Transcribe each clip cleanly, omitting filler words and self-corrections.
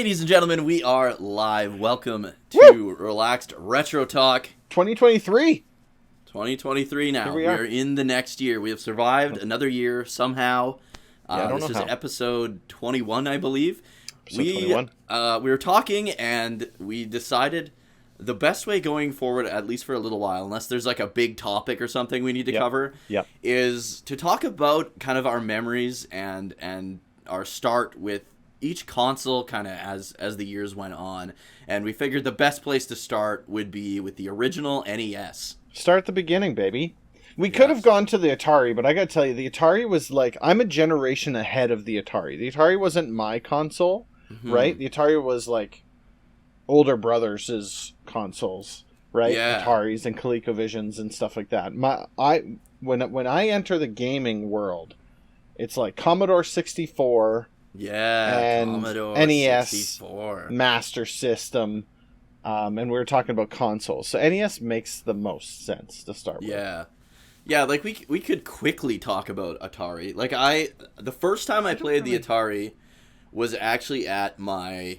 Ladies and gentlemen, we are live. Welcome to Woo! Relaxed Retro Talk 2023. 2023 now. Here we are. We're in the next year. We have survived another year somehow. I don't this know is how. episode 21, I believe. Episode 21. We were talking and we decided the best way going forward, at least for a little while, unless there's like a big topic or something we need to cover, is to talk about kind of our memories and our start with each console kind of as the years went on. And we figured the best place to start would be with the original NES. Start at the beginning, baby. We could have gone to the Atari, but I gotta tell you, the Atari was like, I'm a generation ahead of the Atari. The Atari wasn't my console, right? The Atari was like older brothers' consoles, right? Yeah. Ataris and ColecoVisions and stuff like that. When I enter the gaming world, it's like Commodore 64 and Commodore NES 64. Master System, and we were talking about consoles. So NES makes the most sense to start with. Yeah, like we could quickly talk about Atari. Like the first time I played the Atari was actually at my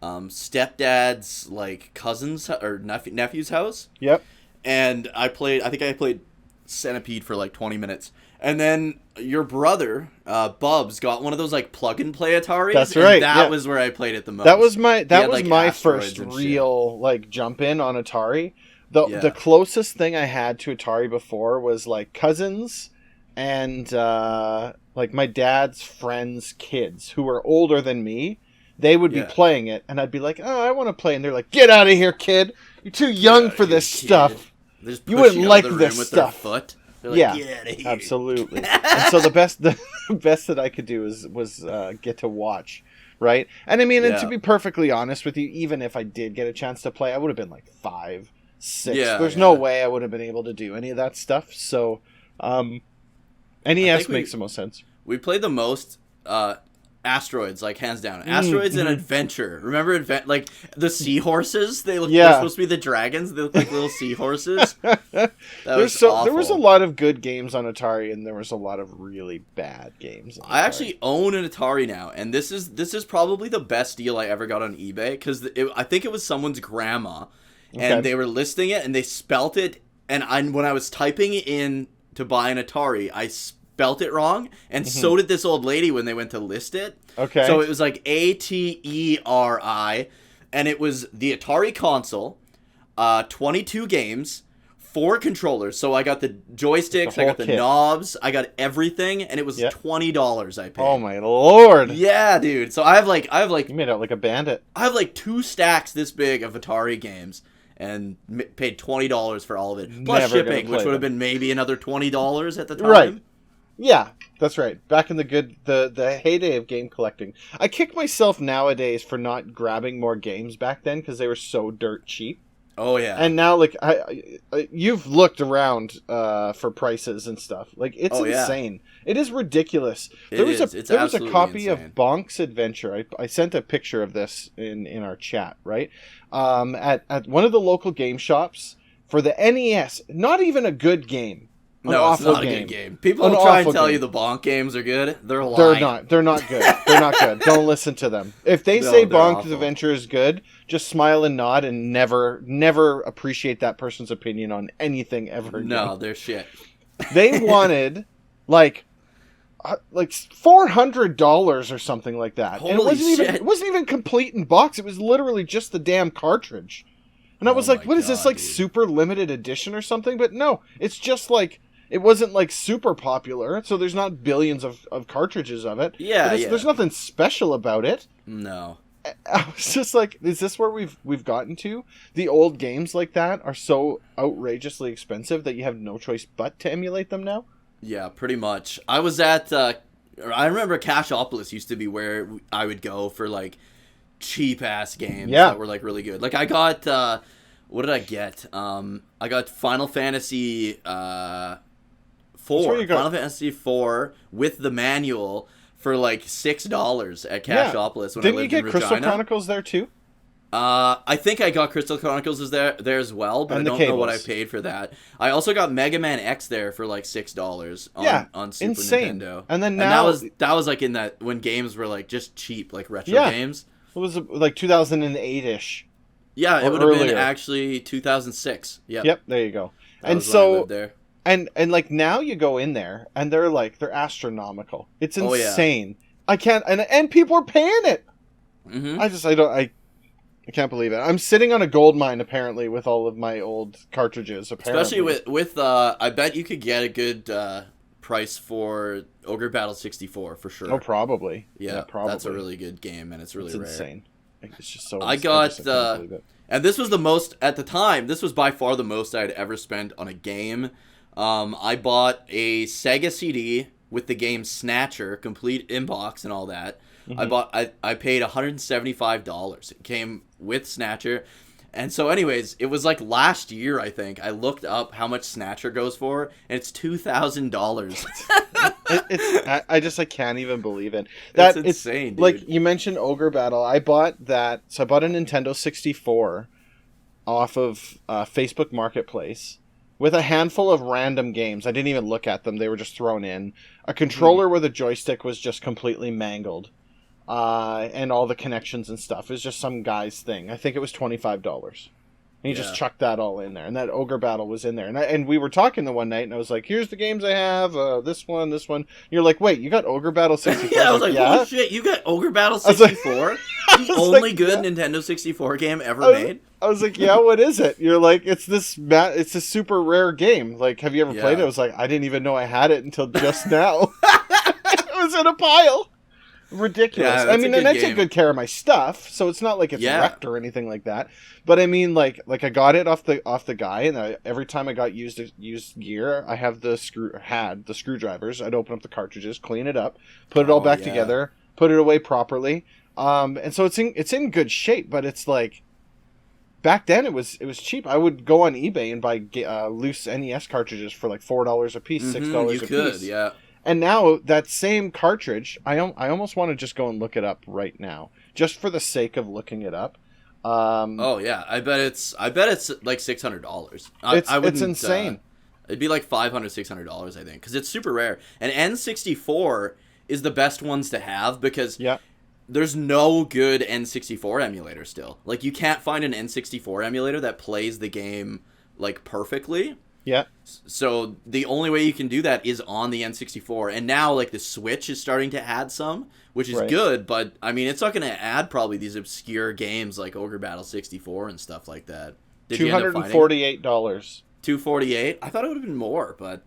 stepdad's like cousin's or nephew's house. Yep. And I think I played Centipede for like 20 minutes. And then your brother, Bubs, got one of those like plug and play Ataris. That's right. And that was where I played it the most. That was my like, first real like jump in on Atari. The closest thing I had to Atari before was like cousins and like my dad's friends' kids who were older than me. They would be playing it, and I'd be like, "Oh, I want to play," and they're like, "Get out of here, kid! You're too young for this stuff. You wouldn't like this stuff." Like, yeah, absolutely. And so the best that I could do was get to watch, right? And I mean, and to be perfectly honest with you, even if I did get a chance to play, I would have been like 5, 6. There's no way I would have been able to do any of that stuff. So, NES makes the most sense. We played the most Asteroids, like hands down. Asteroids and Adventure. Remember like the seahorses? They're supposed to be the dragons. They look like little seahorses. There was a lot of good games on Atari, and there was a lot of really bad games. I actually own an Atari now, and this is probably the best deal I ever got on eBay because I think it was someone's grandma, and they were listing it, and they spelt it, and when I was typing in to buy an Atari, I spelt it wrong, and so did this old lady when they went to list it. Okay. So it was like ATERI, and it was the Atari console, 22 games, 4 controllers. So I got the joysticks, I got the knobs, I got everything, and it was $20 I paid. Oh my lord. Yeah, dude. So I have like You made out like a bandit. I have like 2 stacks this big of Atari games. And paid $20 for all of it. Plus shipping, which would have been maybe another $20 at the time. Right. Yeah, that's right. Back in the heyday of game collecting. I kick myself nowadays for not grabbing more games back then because they were so dirt cheap. Oh yeah. And now, like, you've looked around for prices and stuff. Like, it's insane. It is ridiculous. There was a copy of Bonk's Adventure. I sent a picture of this in our chat, right? At one of the local game shops for the NES. Not even a good game. No, it's not a good game. People try and tell you the Bonk games are good. They're lying. They're not good. They're not good. Don't listen to them. If they say Bonk's Adventure is good, just smile and nod and never appreciate that person's opinion on anything ever again. No, they're shit. They wanted like $400 or something like that. Holy and shit. It wasn't even complete in box. It was literally just the damn cartridge. And I was like, what is this, like, super limited edition or something? But no, it's just like, it wasn't like super popular, so there's not billions of cartridges of it. There's nothing special about it. No. I was just like, is this where we've gotten to? The old games like that are so outrageously expensive that you have no choice but to emulate them now? Yeah, pretty much. I was at, I remember Cashopolis used to be where I would go for, like, cheap-ass games that were, like, really good. Like, I got, what did I get? I got Final Fantasy, Final Fantasy 4 with the manual for like $6 at Cashopolis when I lived in Regina. Didn't you get Crystal Chronicles there too? I think I got Crystal Chronicles there as well, but I don't know what I paid for that. I also got Mega Man X there for like $6 on Super Nintendo. And then now that was like in that when games were like just cheap, like retro games. What was it, like 2008-ish? Yeah, it would have been actually 2006. Yep, there you go. That and so I lived there. And like now you go in there and they're astronomical. It's insane. I can't and people are paying it. Mm-hmm. I can't believe it. I'm sitting on a gold mine apparently with all of my old cartridges. Apparently, especially with I bet you could get a good price for Ogre Battle 64 for sure. Oh, probably. Yeah, probably. That's a really good game, and it's really rare. Insane. It's just so. I got and this was the most at the time. This was by far the most I'd ever spent on a game. I bought a Sega CD with the game Snatcher, complete inbox and all that. Mm-hmm. I paid $175. It came with Snatcher. And so anyways, it was like last year, I think, I looked up how much Snatcher goes for, and it's $2,000. I can't even believe it. That's insane, dude. Like, you mentioned Ogre Battle. I bought a Nintendo 64 off of Facebook Marketplace with a handful of random games. I didn't even look at them. They were just thrown in. A controller with a joystick was just completely mangled. And all the connections and stuff. It was just some guy's thing. I think it was $25. And he just chucked that all in there. And that Ogre Battle was in there. And we were talking the one night, and I was like, here's the games I have. This one. And you're like, wait, you got Ogre Battle 64? Yeah, I was like, holy shit, you got Ogre Battle 64? The only good Nintendo 64 game ever made? I was like, yeah, what is it? You're like, it's a super rare game. Like, have you ever played it? I was like, I didn't even know I had it until just now. It was in a pile. Ridiculous. Yeah, I mean, and I take good care of my stuff, so it's not like it's wrecked or anything like that. But I mean, like I got it off the guy, and every time I got used gear, I have the screwdrivers. I'd open up the cartridges, clean it up, put it all back together, put it away properly. And so it's in good shape. But it's like back then it was cheap. I would go on eBay and buy loose NES cartridges for like $4 a piece, $6 a piece. You could, yeah. And now that same cartridge, I almost want to just go and look it up right now, just for the sake of looking it up. Oh yeah, I bet it's like $600. It's insane. It'd be like $500-$600, I think, because it's super rare. And N64 is the best ones to have because there's no good N64 emulator still. Like, you can't find an N64 emulator that plays the game like perfectly. Yeah. So the only way you can do that is on the N64. And now, like, the Switch is starting to add some, which is good. But, I mean, it's not going to add probably these obscure games like Ogre Battle 64 and stuff like that. Did $248. $248? I thought it would have been more, but...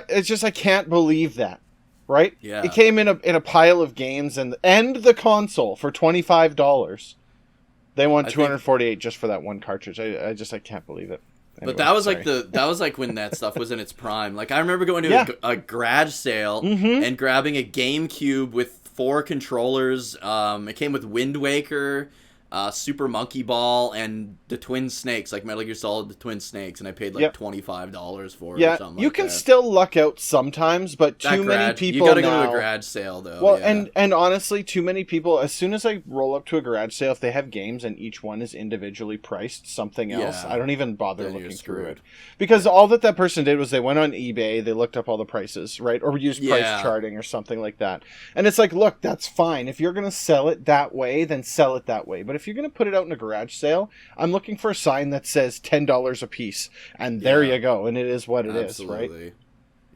It's just, I can't believe that. Right? Yeah. It came in a pile of games and the console for $25. They want $248 just for that one cartridge. I can't believe it. Anyway, but that was like when that stuff was in its prime. Like, I remember going to a garage sale and grabbing a GameCube with 4 controllers. It came with Wind Waker, Super Monkey Ball, and the Twin Snakes, like Metal Gear Solid, the Twin Snakes, and I paid like $25 for it or something like that. You can still luck out sometimes, but many people you gotta go to a garage sale, though. Well, and honestly, too many people, as soon as I roll up to a garage sale, if they have games and each one is individually priced something else, I don't even bother looking through it. Because all that person did was they went on eBay, they looked up all the prices, right? Or used price charting or something like that. And it's like, look, that's fine. If you're going to sell it that way, then sell it that way. But if you're going to put it out in a garage sale, I'm looking for a sign that says $10 a piece, and there you go, and it is what it is, right?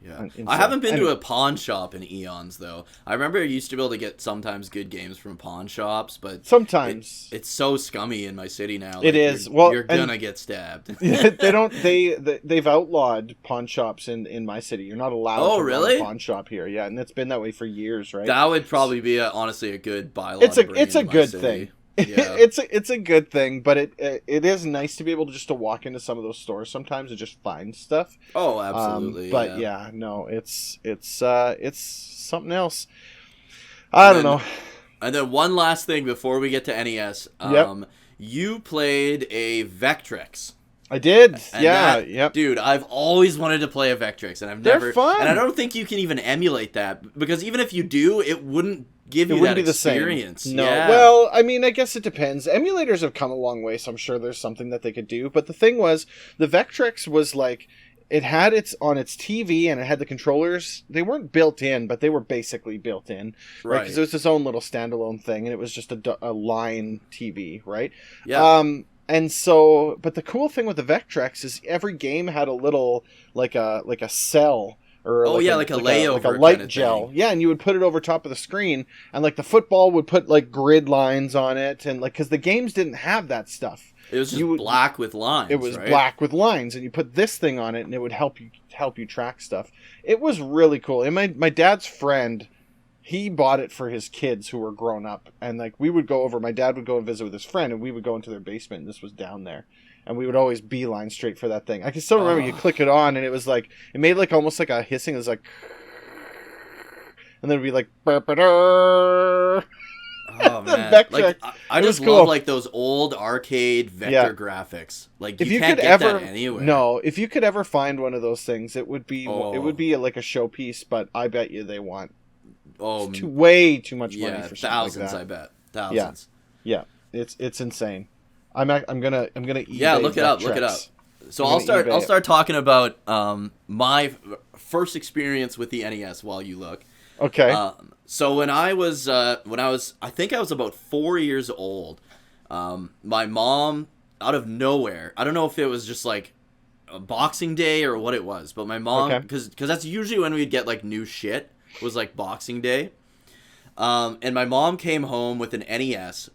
Yeah. I haven't been to a pawn shop in eons, though. I remember I used to be able to get sometimes good games from pawn shops, but sometimes it's so scummy in my city now. Like, it is. You're gonna get stabbed. They've outlawed pawn shops in my city. You're not allowed to run a pawn shop here. Yeah, and it's been that way for years, right? That would probably be honestly a good bylaw. It's a good thing. Yeah. It's a good thing, but it is nice to be able to walk into some of those stores sometimes and just find stuff. Oh, absolutely. But it's something else. I don't know. And then one last thing before we get to NES. You played a Vectrex. I did. And dude, I've always wanted to play a Vectrex, and They're fun. And I don't think you can even emulate that, because even if you do, it wouldn't give you that experience. No. Yeah. Well, I mean, I guess it depends. Emulators have come a long way, so I'm sure there's something that they could do. But the thing was, the Vectrex was like, it had its on its TV, and it had the controllers. They weren't built in, but they were basically built in, right? Because it was its own little standalone thing, and it was just a line TV, right? Yeah. And so, but the cool thing with the Vectrex is every game had a little like a cell. Or like a layover, like a light kind of gel, thing. yeah, and you would put it over top of the screen, and like the football would put like grid lines on it, and like because the games didn't have that stuff. It was just black with lines. It was right? black with lines, and you put this thing on it, and it would help you track stuff. It was really cool. And my dad's friend, he bought it for his kids who were grown up, and like we would go over. My dad would go and visit with his friend, and we would go into their basement, and this was down there. And we would always beeline straight for that thing. I can still remember you click it on, and it was like it made like almost like a hissing. It was like, and then it'd be like, oh man! Like I just love like those old arcade vector graphics. Like you can't get that anywhere. No, if you could ever find one of those things, it would be like a showpiece. But I bet you they want way too much money for something thousands. like that. I bet thousands. Yeah, it's insane. I'm gonna eBay look it up. So I'll start talking about my first experience with the NES while you look. Okay. So when I was I think I was about 4 years old, my mom out of nowhere, I don't know if it was just like a Boxing Day or what it was, but my mom because that's usually when we'd get like new shit, was like Boxing Day, and my mom came home with an NES.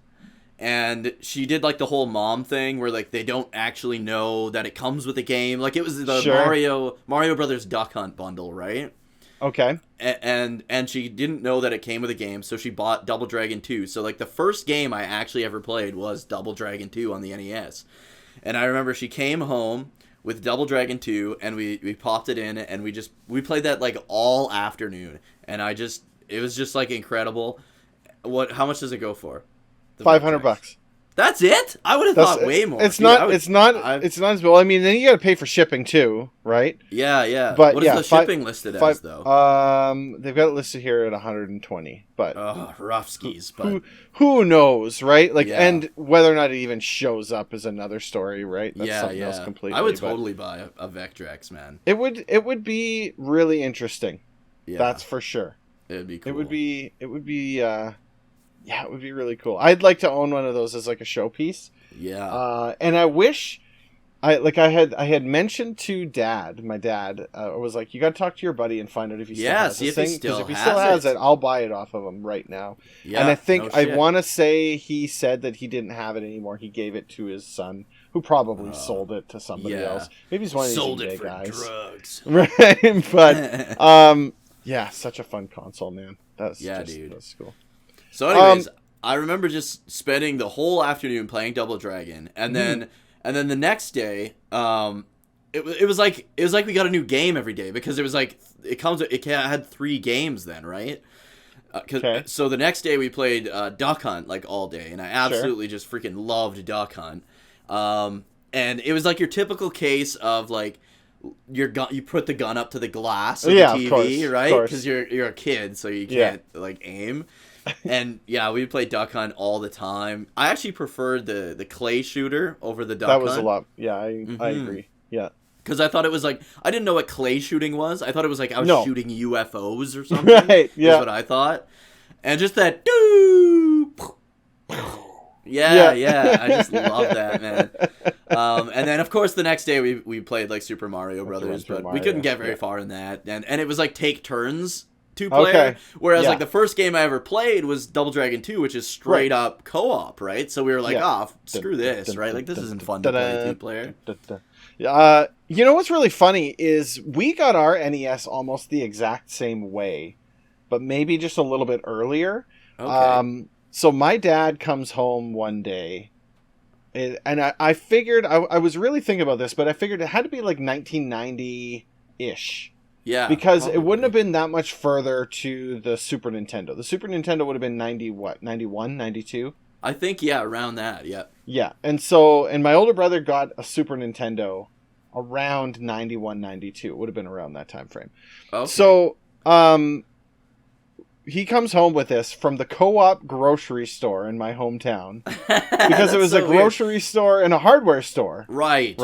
And she did like the whole mom thing where like they don't actually know that it comes with a game. Like it was the Mario Brothers Duck Hunt bundle, right? Okay. And she didn't know that it came with a game, so she bought Double Dragon 2. So like the first game I actually ever played was Double Dragon 2 on the NES. And I remember she came home with Double Dragon 2 and we popped it in and we played that like all afternoon. And it was just like incredible. How much does it go for? $500. That's it? I would have thought way more. It's not as well. I mean, then you got to pay for shipping too, right? Yeah. But what is the shipping listed as though? They've got it listed here at 120. But rough skis. But who knows, right? Like, and whether or not it even shows up is another story, right? That's something else completely. I would totally buy a Vectrex, man. It would be really interesting. Yeah. That's for sure. It'd be cool. It would be. Yeah, it would be really cool. I'd like to own one of those as like a showpiece. Yeah. And I wish I had mentioned to my dad, I was like, you got to talk to your buddy and find out if he still has this thing. Because if he still has it, I'll buy it off of him right now. Yeah, and I think I want to say he said that he didn't have it anymore. He gave it to his son, who probably sold it to somebody else. Maybe he's one of these eBay guys. Drugs. Right, but yeah, such a fun console, man. Dude. That's cool. So anyways, I remember just spending the whole afternoon playing Double Dragon, and then the next day, it was like we got a new game every day because it was like it had 3 games then, right? So the next day we played Duck Hunt like all day, and I absolutely just freaking loved Duck Hunt. And it was like your typical case of like you put the gun up to the glass of the TV, right? Because you're a kid, so you can't like aim. And we played Duck Hunt all the time. I actually preferred the clay shooter over the Duck Hunt. That was a lot. Yeah, I agree. Yeah. Because I thought it was like, I didn't know what clay shooting was. I thought it was like I was shooting UFOs or something. Right, yeah. That's what I thought. And just that, yeah. I just love that, man. And then, of course, the next day we played like Super Mario Brothers, but we couldn't get very far in that. And it was like take turns. 2-player, whereas like the first game I ever played was Double Dragon 2, which is straight up co-op, right? So we were like, screw this, right? Like this isn't fun to play 2-player. You know what's really funny is we got our NES almost the exact same way, but maybe just a little bit earlier. Okay. So my dad comes home one day, and I figured I was really thinking about this, but I figured it had to be like 1990-ish. Yeah, because probably. It wouldn't have been that much further to the Super Nintendo. The Super Nintendo would have been 91, 92? I think, around that, yeah. Yeah, and my older brother got a Super Nintendo around 91, 92. It would have been around that time frame. Okay. So, he comes home with this from the Co-op grocery store in my hometown because it was a grocery store and a hardware store. Right.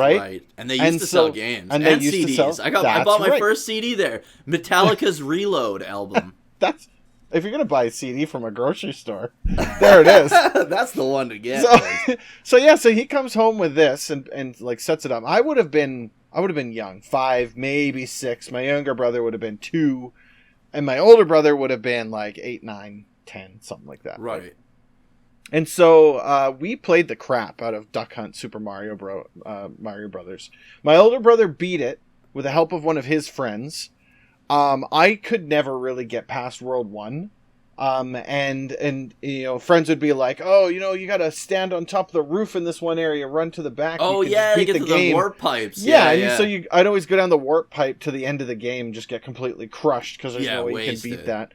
And they used to sell games and CDs. I bought my first CD there, Metallica's Reload album. That's if you're gonna buy a CD from a grocery store, there it is. That's the one to get. So he comes home with this and like sets it up. I would have been young, 5, maybe 6. My younger brother would have been 2. And my older brother would have been like 8, 9, 10, something like that. Right. And so we played the crap out of Duck Hunt Super Mario Brothers. My older brother beat it with the help of one of his friends. I could never really get past World 1. And you know, friends would be like, oh, you know, you got to stand on top of the roof in this one area, run to the back. Oh, yeah, to get to the warp pipes. Yeah. So I'd always go down the warp pipe to the end of the game and just get completely crushed because there's no way you can beat that.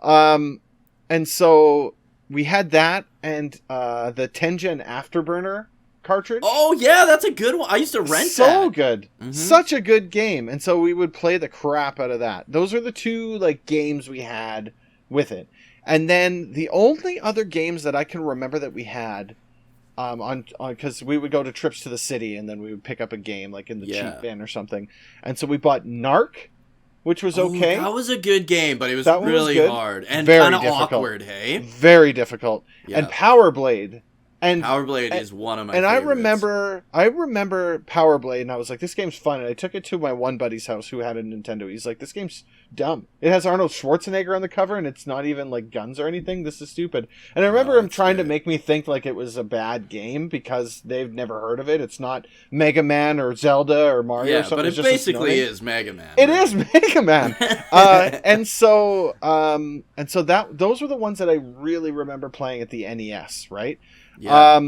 And so we had that and the Tengen Afterburner cartridge. Oh, yeah, that's a good one. I used to rent that. So good. Mm-hmm. Such a good game. And so we would play the crap out of that. Those are the two like games we had with it. And then the only other games that I can remember that we had, on because we would go to trips to the city and then we would pick up a game like in the cheap bin or something. And so we bought Narc, which was okay. That was a good game, but it was really hard and kind of awkward. Hey, very difficult. Yeah. And Power Blade. And Power Blade is one of my favorites. I remember Power Blade, and I was like, this game's fun. And I took it to my one buddy's house who had a Nintendo. He's like, this game's dumb. It has Arnold Schwarzenegger on the cover, and it's not even like guns or anything. This is stupid. And I remember him trying to make me think like it was a bad game because they've never heard of it. It's not Mega Man or Zelda or Mario or something. But it basically is Mega Man. It is Mega Man. and so those were the ones that I really remember playing at the NES, right? Yeah.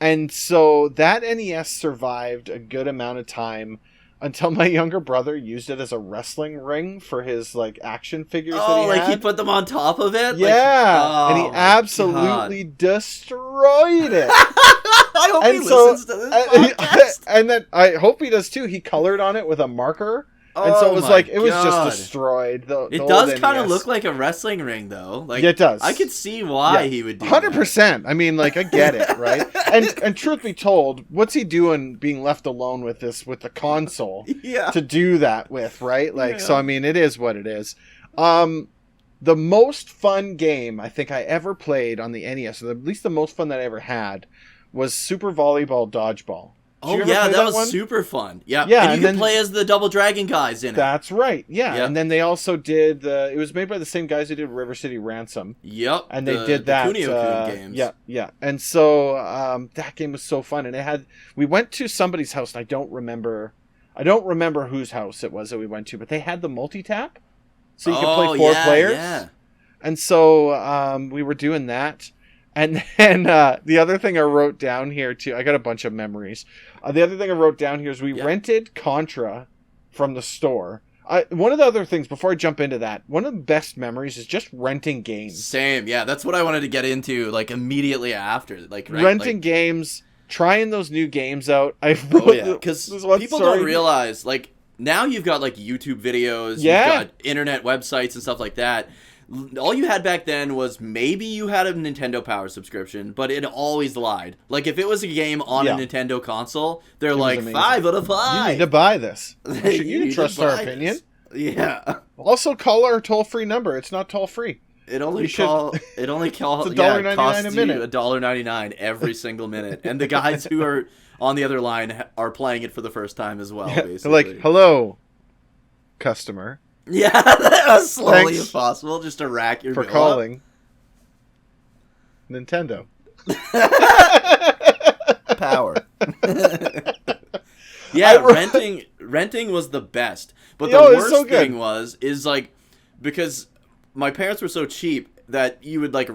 And so that NES survived a good amount of time until my younger brother used it as a wrestling ring for his like action figures that he had. He put them on top of it? Yeah. And he absolutely destroyed it. I hope he listens to this podcast. And then I hope he does too. He colored on it with a marker. And so it was like, it was just destroyed. It does kind of look like a wrestling ring, though. Like, it does. I could see why he would do 100%. that. I mean, like, I get it, right? and truth be told, what's he doing being left alone with the console to do that with, right? Like, so, I mean, it is what it is. The most fun game I think I ever played on the NES, or at least the most fun that I ever had, was Super Volleyball Dodgeball. Oh, yeah, that was super fun. Yeah, and you could play as the Double Dragon guys in it. That's right, yeah. And then they also did it was made by the same guys who did River City Ransom. Yep. And they did that. Kunio-kun games. Yeah. And so that game was so fun. And we went to somebody's house, and I don't remember whose house it was that we went to, but they had the multi-tap, so you could play 4 players. Yeah. And so we were doing that. And then the other thing I wrote down here, too, I got a bunch of memories. The other thing I wrote down here is we rented Contra from the store. One of the other things, before I jump into that, one of the best memories is just renting games. Same, yeah. That's what I wanted to get into, like, immediately after. Renting games, trying those new games out. Because people don't realize, like, now you've got, like, YouTube videos, you've got internet websites and stuff like that. All you had back then was maybe you had a Nintendo Power subscription, but it always lied. Like, if it was a game on a Nintendo console, they're like, amazing. 5 out of 5. You need to buy this. You can trust our opinion. Yeah. Also, call our toll-free number. It's not toll-free. It only costs you $1.99 every single minute. And the guys who are on the other line are playing it for the first time as well, basically. They're like, hello, customer. Yeah, as slowly as possible, just to rack your for bill calling up. Nintendo. Power. Renting was the best, but the worst thing is like, because my parents were so cheap that you would like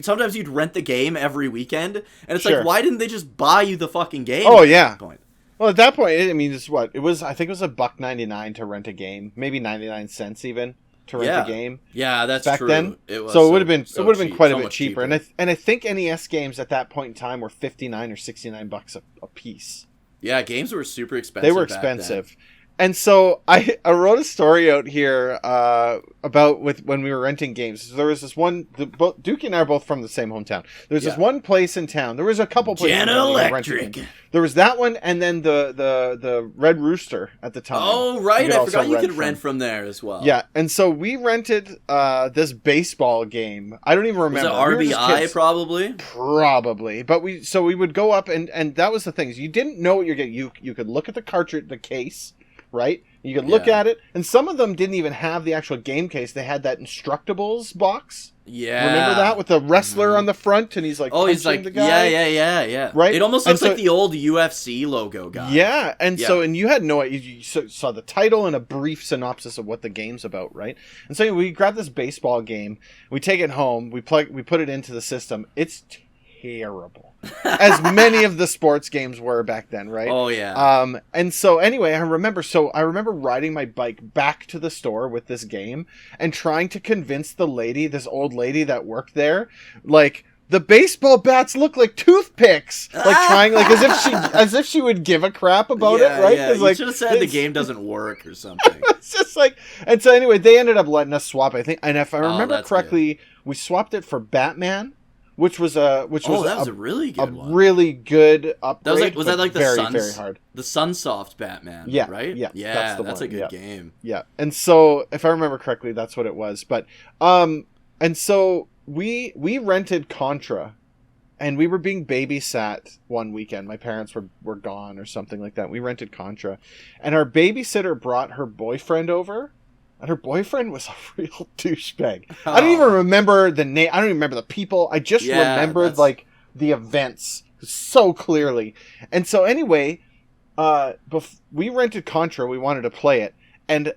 sometimes you'd rent the game every weekend, and it's like, why didn't they just buy you the fucking game? Oh yeah. Well, at that point, I mean, I think it was $1.99 to rent a game, maybe 99 cents even to rent a game. Yeah, that's back true. then. It was so it would have been quite a bit cheaper. cheaper. And I think NES games at that point in time were $59 or $69 a piece. Yeah, games were super expensive. They were expensive. And so I wrote a story out here about when we were renting games. So there was this one. Dookie and I are both from the same hometown. There's this one place in town. There was a couple places. Jana Electric. There was that one, and then the Red Rooster at the time. Oh right, I forgot you could rent from there as well. Yeah, and so we rented this baseball game. I don't even remember. Was it RBI probably? Probably, but we would go up and that was the thing. You didn't know what you're getting. You could look at the cartridge, the case. Right? You could look at it, and some of them didn't even have the actual game case. They had that Instructables box. Yeah. Remember that? With the wrestler on the front, and he's like punching the guy? Yeah. Right? It almost looks like the old UFC logo guy. Yeah, and you had no idea. You saw the title and a brief synopsis of what the game's about, right? And so we grab this baseball game, we take it home, we put it into the system. It's terrible. As many of the sports games were back then, right? Oh yeah. And so anyway, I remember riding my bike back to the store with this game and trying to convince this old lady that worked there, like, the baseball bats look like toothpicks. Like trying, like as if she would give a crap about it, right? Yeah, you like, should have said the game doesn't work or something. It's just like, and so anyway, they ended up letting us swap. I think, and if I remember correctly, we swapped it for Batman. Which was a really good one. Really good upgrade. Was that like the very hard. The Sunsoft Batman? Yeah, right. Yeah, that's a good game. Yeah, and so if I remember correctly, that's what it was. But and so we rented Contra, and we were being babysat one weekend. My parents were gone or something like that. We rented Contra, and our babysitter brought her boyfriend over. And her boyfriend was a real douchebag. I don't even remember the name. I don't even remember the people. I just remembered like the events so clearly. And so anyway, we rented Contra. We wanted to play it. And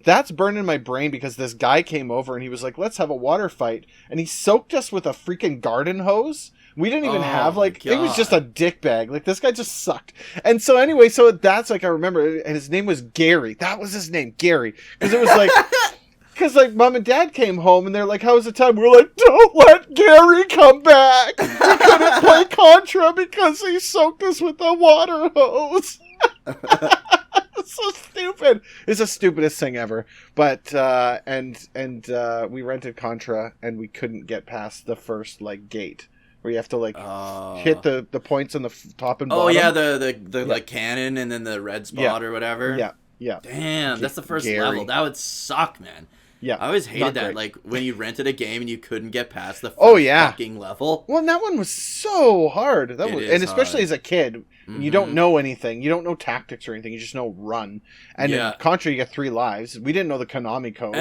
that's burned in my brain because this guy came over and he was like, let's have a water fight. And he soaked us with a freaking garden hose. We didn't even have, like, it was just a dick bag. Like, this guy just sucked. And so anyway, so that's, like, I remember, and his name was Gary. That was his name, Gary. Because it was like, because, like, mom and dad came home, and they're like, how was the time? We were like, don't let Gary come back. We couldn't play Contra because he soaked us with a water hose. It's so stupid. It's the stupidest thing ever. But, and we rented Contra, and we couldn't get past the first, like, gate. Where you have to, like, hit the points on the top and bottom. Oh, yeah, the like, cannon and then the red spot or whatever. Yeah. Damn, that's the first level. That would suck, man. Yeah. I always hated that, like, when you rented a game and you couldn't get past the first fucking level. Well, and that one was so hard. And especially as a kid, you don't know anything. You don't know tactics or anything. You just know run. And in Contra, you get 3 lives. We didn't know the Konami code.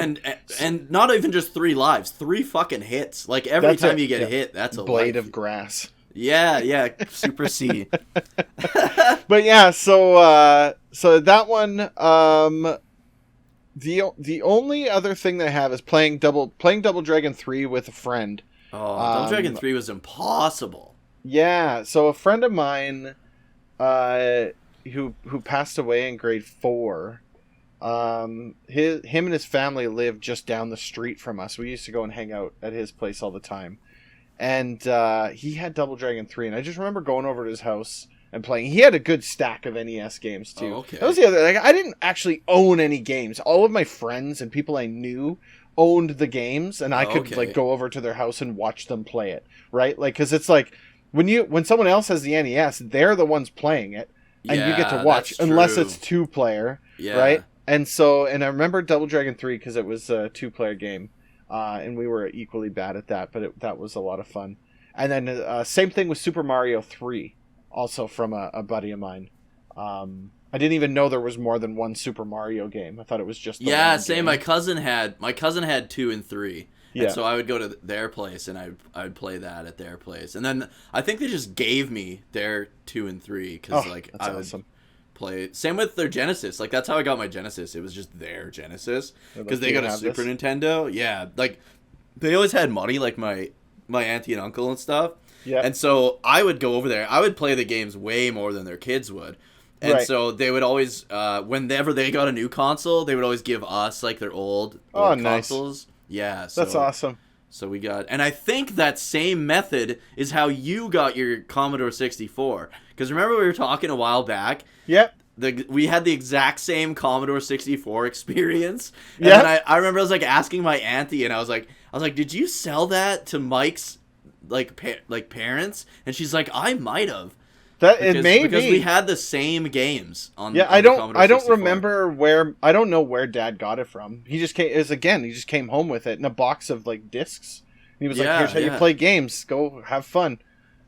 And not even just 3 lives, 3 fucking hits. Like, every time you get hit, that's a blade of grass. Yeah, Super C. But yeah, so that one... The only other thing that I have is playing Double Dragon 3 with a friend. Oh, Double Dragon 3 was impossible. Yeah, so a friend of mine who passed away in grade 4, him and his family lived just down the street from us. We used to go and hang out at his place all the time. And he had Double Dragon 3, and I just remember going over to his house and playing. He had a good stack of NES games too. Oh, okay. That was the other. Like, I didn't actually own any games. All of my friends and people I knew owned the games, and I could like go over to their house and watch them play it. Right? Like, because it's like when someone else has the NES, they're the ones playing it, and you get to watch unless it's 2-player. Yeah. Right? And I remember Double Dragon 3 because it was a 2-player game, and we were equally bad at that, but that was a lot of fun. And then same thing with Super Mario 3. Also from a buddy of mine. I didn't even know there was more than one Super Mario game. I thought it was just the one same. game. My cousin had 2 and 3. Yeah. And so I would go to their place and I'd play that at their place. And then I think they just gave me their 2 and 3 because I would play. Same with their Genesis. Like, that's how I got my Genesis. It was just their Genesis because they got a Super Nintendo. Yeah, like they always had money, like my auntie and uncle and stuff. Yeah. And so I would go over there. I would play the games way more than their kids would. And so they would always, whenever they got a new console, they would always give us, like, their old consoles. Yeah. So, that's awesome. So we got... And I think that same method is how you got your Commodore 64. Because remember we were talking a while back? Yep. we had the exact same Commodore 64 experience. And Yeah. then I remember I was like asking my auntie, and I was like, did you sell that to Mike's like parents? And she's like, I might have. It may because be. we had the same games on. Yeah, on I the don't Commodore 64. remember where. I don't know where Dad got it from. He just came. He just came home with it in a box of like discs. And he was like, "Here's how you play games. Go have fun."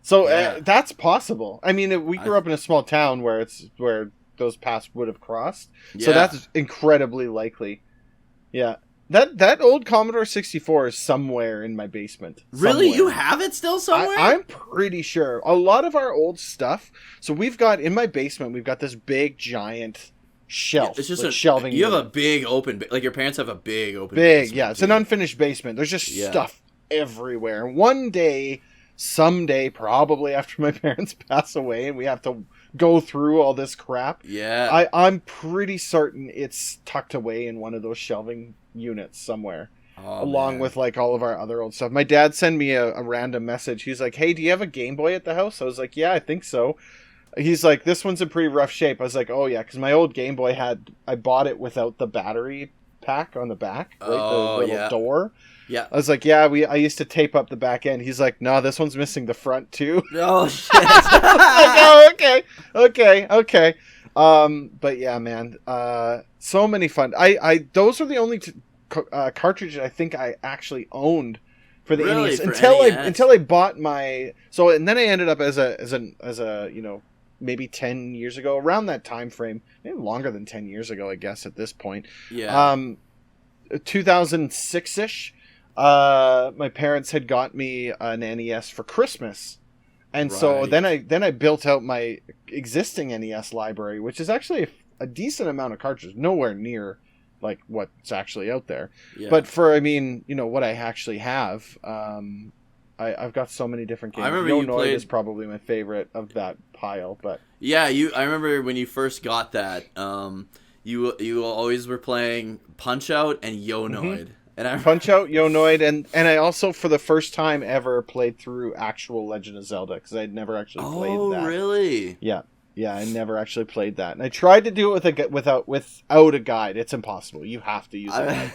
So that's possible. I mean, we grew up in a small town where those paths would have crossed. Yeah. So that's incredibly likely. Yeah. That old Commodore 64 is somewhere in my basement. Really? You have it still somewhere? I'm pretty sure. A lot of our old stuff. So we've got, in my basement, we've got this big, giant shelf. It's just shelving. You have a big open, like your parents have a big open basement. Yeah. It's an unfinished basement. There's just stuff everywhere. One day, someday, probably after my parents pass away and we have to go through all this crap. Yeah. I'm pretty certain it's tucked away in one of those shelving units somewhere, along with like all of our other old stuff. My dad sent me a random message. He's like, "Hey, do you have a Game Boy at the house?" I was like, "Yeah, I think so." He's like, "This one's in pretty rough shape." I was like, "Oh yeah," because my old Game Boy I bought it without the battery pack on the back, right? The little door. Yeah. I was like, "Yeah, I used to tape up the back end." He's like, "No, this one's missing the front too." Oh shit. I was like, "Oh, okay. But yeah, man, so many fun. Those are the only cartridges I think I actually owned for the NES until I bought my. So and then I ended up as a maybe 10 years ago, around that time frame, maybe longer than 10 years ago, I guess at this point. Yeah. 2006ish. My parents had got me an NES for Christmas. And so then I built out my existing NES library, which is actually a decent amount of cartridges, nowhere near like what's actually out there. Yeah. But for, what I actually have, I've got so many different games. I remember Yo Noid is probably my favorite of that pile, but yeah, I remember when you first got that, you always were playing Punch Out and Yo Noid. Mm-hmm. And Punch Out, Yo Noid, and I also, for the first time ever, played through actual Legend of Zelda, because I'd never actually played that. Oh, really? Yeah, I never actually played that. And I tried to do it without a guide. It's impossible. You have to use a guide.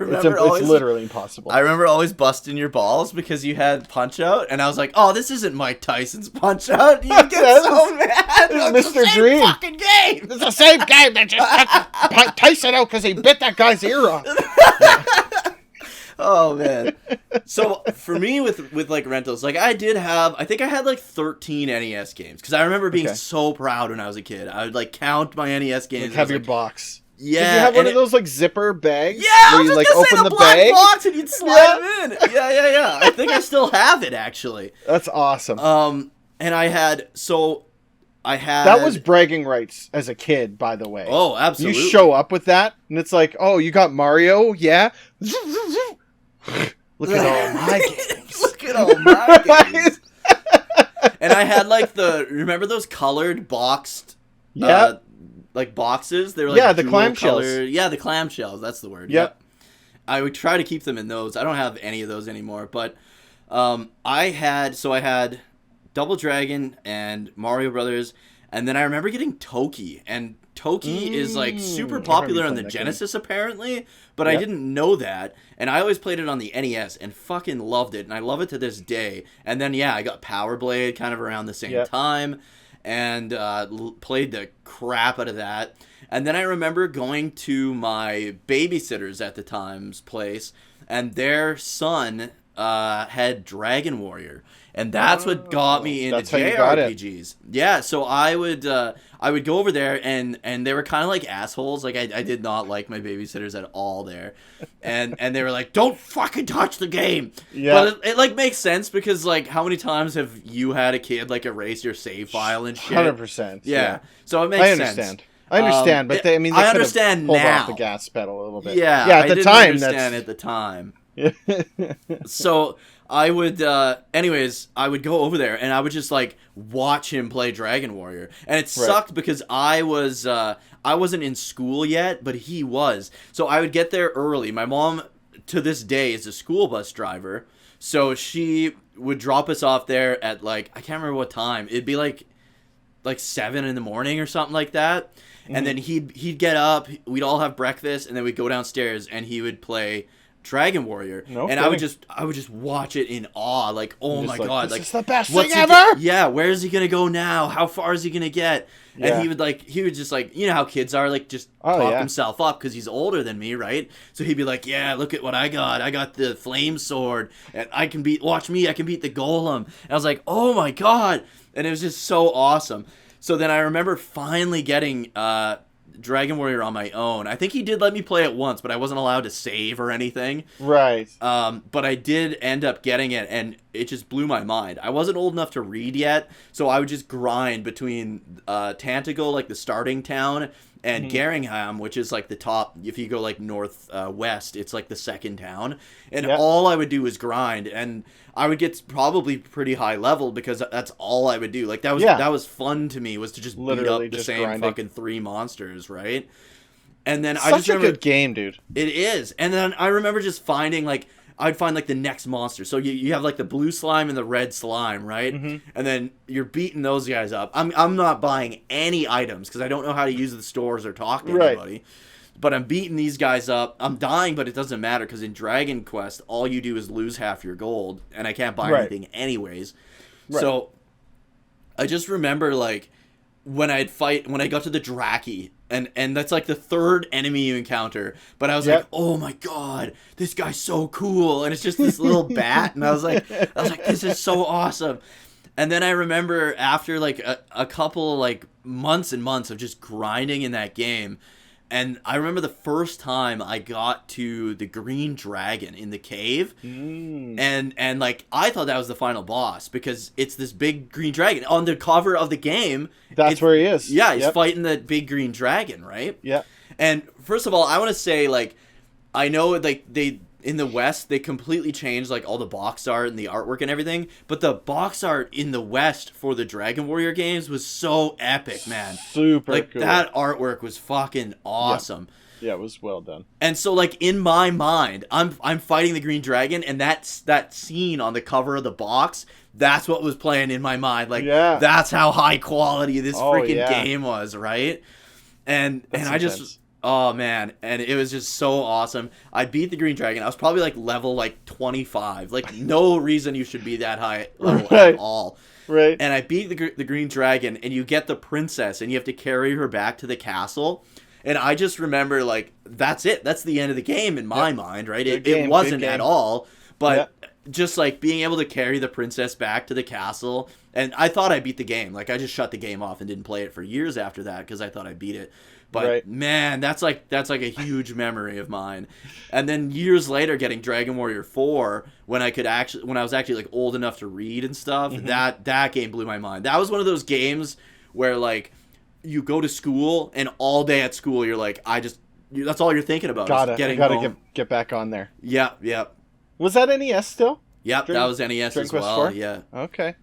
It's literally impossible. I remember always busting your balls because you had Punch Out, and I was like, "Oh, this isn't Mike Tyson's Punch Out." You get so mad. It's Mr. Dream. Fucking game. It's the same game that just took Tyson out because he bit that guy's ear off. Oh man. So for me with like rentals, like I think I had like 13 NES games, because I remember being so proud when I was a kid. I would like count my NES games. Like have your box. Yeah. Did you have one of those like zipper bags? Yeah, where you like open the black bag box and you'd slide them in. Yeah. I think I still have it actually. That's awesome. And I had. That was bragging rights as a kid, by the way. Oh, absolutely. You show up with that, and it's like, oh, you got Mario? Yeah. Look at all my games. Look at all my games. And I had like remember those colored boxed, like boxes? They were like the clamshells. Yeah, the clamshells. That's the word. Yep. I would try to keep them in those. I don't have any of those anymore, but I had Double Dragon and Mario Brothers, and then I remember getting Toki, and Toki is like super popular on the Genesis apparently, but I didn't know that, and I always played it on the NES and fucking loved it, and I love it to this day. And then I got Power Blade kind of around the same time, and played the crap out of that. And then I remember going to my babysitters at the time's place, and their son had Dragon Warrior. And that's what got me into JRPGs. Yeah, so I would go over there, and they were kind of like assholes. Like I did not like my babysitters at all there, and they were like, "Don't fucking touch the game." Yeah. But it like makes sense, because like how many times have you had a kid like erase your save file and shit? 100%. Yeah. So it makes sense. I understand, but they I understand pulled now. Off the gas pedal a little bit. Yeah. At the time, at the time. So I would, I would go over there and I would just like watch him play Dragon Warrior, and it sucked because I wasn't in school yet, but he was. So I would get there early. My mom, to this day, is a school bus driver, so she would drop us off there at like, I can't remember what time. It'd be like like 7 in the morning or something like that. And then he'd get up, we'd all have breakfast, and then we'd go downstairs and he would play Dragon Warrior. No and kidding. I would just watch it in awe, like, oh my god, this like is the best thing ever. Yeah, where is he gonna go now? How far is he gonna get? And he would just like, you know how kids are, like, just talk himself up because he's older than me, right? So he'd be like, yeah, look at what I got the flame sword, and I can beat the golem. And I was like, oh my god, and it was just so awesome. So then I remember finally getting Dragon Warrior on my own. I think he did let me play it once, but I wasn't allowed to save or anything. Right. But I did end up getting it, and it just blew my mind. I wasn't old enough to read yet, so I would just grind between Tantegel, like the starting town, and Garingham, which is like the top. If you go like north west, it's like the second town. And all I would do was grind, and I would get probably pretty high level because that's all I would do. Like that was fun to me, was to just literally beat up the same grinding. Fucking 3 monsters, right? And then I just remember, a good game, dude. It is. And then I remember just finding like I'd find like the next monster. So you have like the blue slime and the red slime, right? And then you're beating those guys up. I'm not buying any items because I don't know how to use the stores or talk to anybody. But I'm beating these guys up. I'm dying, but it doesn't matter because in Dragon Quest, all you do is lose half your gold, and I can't buy anything anyways. So I just remember like when I got to the Draki, and that's like the 3rd enemy you encounter, but I was like, oh my god, this guy's so cool, and it's just this little bat, and I was like, this is so awesome. And then I remember after like a couple like months and months of just grinding in that game, and I remember the first time I got to the green dragon in the cave, and like I thought that was the final boss because it's this big green dragon on the cover of the game. That's where he is. Yeah, he's fighting the big green dragon, right? Yeah. And first of all, I want to say, like, I know like they in the West they completely changed like all the box art and the artwork and everything, but the box art in the West for the Dragon Warrior games was so epic, man. Super like cool. That artwork was fucking awesome. Yeah, it was well done. And so like in my mind, I'm fighting the green dragon, and that scene on the cover of the box, that's what was playing in my mind. Like that's how high quality this freaking game was, right? And I just oh man, and it was just so awesome. I beat the green dragon. I was probably like level like 25. Like no reason you should be that high level at all. Right. And I beat the green dragon, and you get the princess, and you have to carry her back to the castle. And I just remember, like, that's it. That's the end of the game in my mind, right? It wasn't at all. But just, like, being able to carry the princess back to the castle. And I thought I beat the game. Like, I just shut the game off and didn't play it for years after that because I thought I beat it. But, man, that's like a huge memory of mine. And then years later, getting Dragon Warrior 4, when I was actually, like, old enough to read and stuff, that game blew my mind. That was one of those games where, like, you go to school, and all day at school, you're like, that's all you're thinking about. Gotta get back on there. Yeah. Was that NES still? Yep, that was NES as well. 4? Yeah. Okay.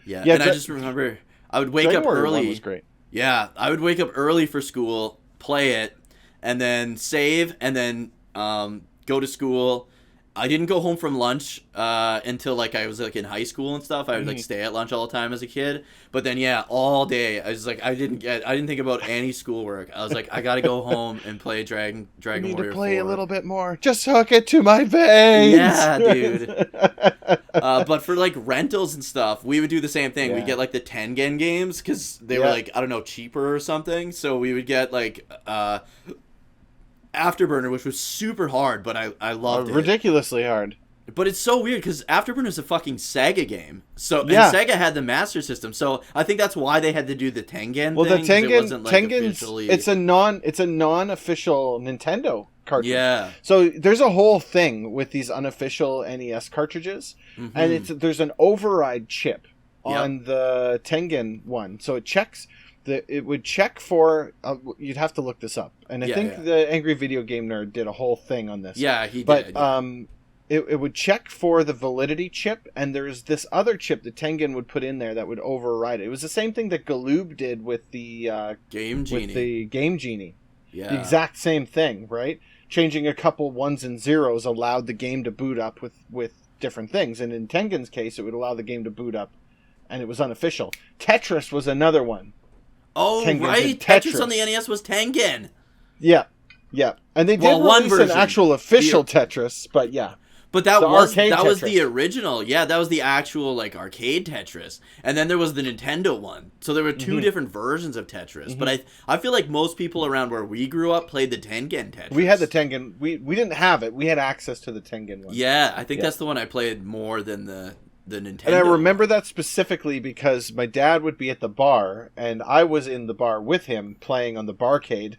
Yeah, and I just remember I would wake up early. 1 was great. Yeah, I would wake up early for school, play it, and then save, and then go to school. I didn't go home from lunch until like I was like in high school and stuff. I would like stay at lunch all the time as a kid. But then all day I was like I didn't think about any schoolwork. I was like I gotta go home and play Dragon Warrior 4. Need to play a little bit more. Just hook it to my veins. Yeah, dude. But for like rentals and stuff, we would do the same thing. We'd get like the Tengen games because they were like, I don't know, cheaper or something. So we would get like Afterburner, which was super hard, but I loved it. Ridiculously hard. But it's so weird because Afterburner is a fucking Sega game. So and Sega had the Master System, so I think that's why they had to do the Tengen. Well, thing, the Tengen's it's a non-official Nintendo cartridge. Yeah. So there's a whole thing with these unofficial NES cartridges, and there's an override chip on the Tengen one, so it checks. It would check for you'd have to look this up, and I think the Angry Video Game Nerd did a whole thing on this. Yeah, he did. But it would check for the validity chip, and there's this other chip that Tengen would put in there that would override it. It was the same thing that Galoob did with the Game Genie. With the Game Genie. Yeah, the exact same thing, right? Changing a couple ones and zeros allowed the game to boot up with different things, and in Tengen's case, it would allow the game to boot up, and it was unofficial. Tetris was another one Oh, Tengen's right. Tetris on the NES was Tengen. Yeah, yeah, and they did release an actual official Tetris, but yeah. But that was the original. Yeah, that was the actual like arcade Tetris. And then there was the Nintendo one. So there were two different versions of Tetris. But I feel like most people around where we grew up played the Tengen Tetris. We had the Tengen. We didn't have it. We had access to the Tengen one. Yeah, I think that's the one I played more than the Nintendo. And I remember that specifically because my dad would be at the bar and I was in the bar with him playing on the barcade.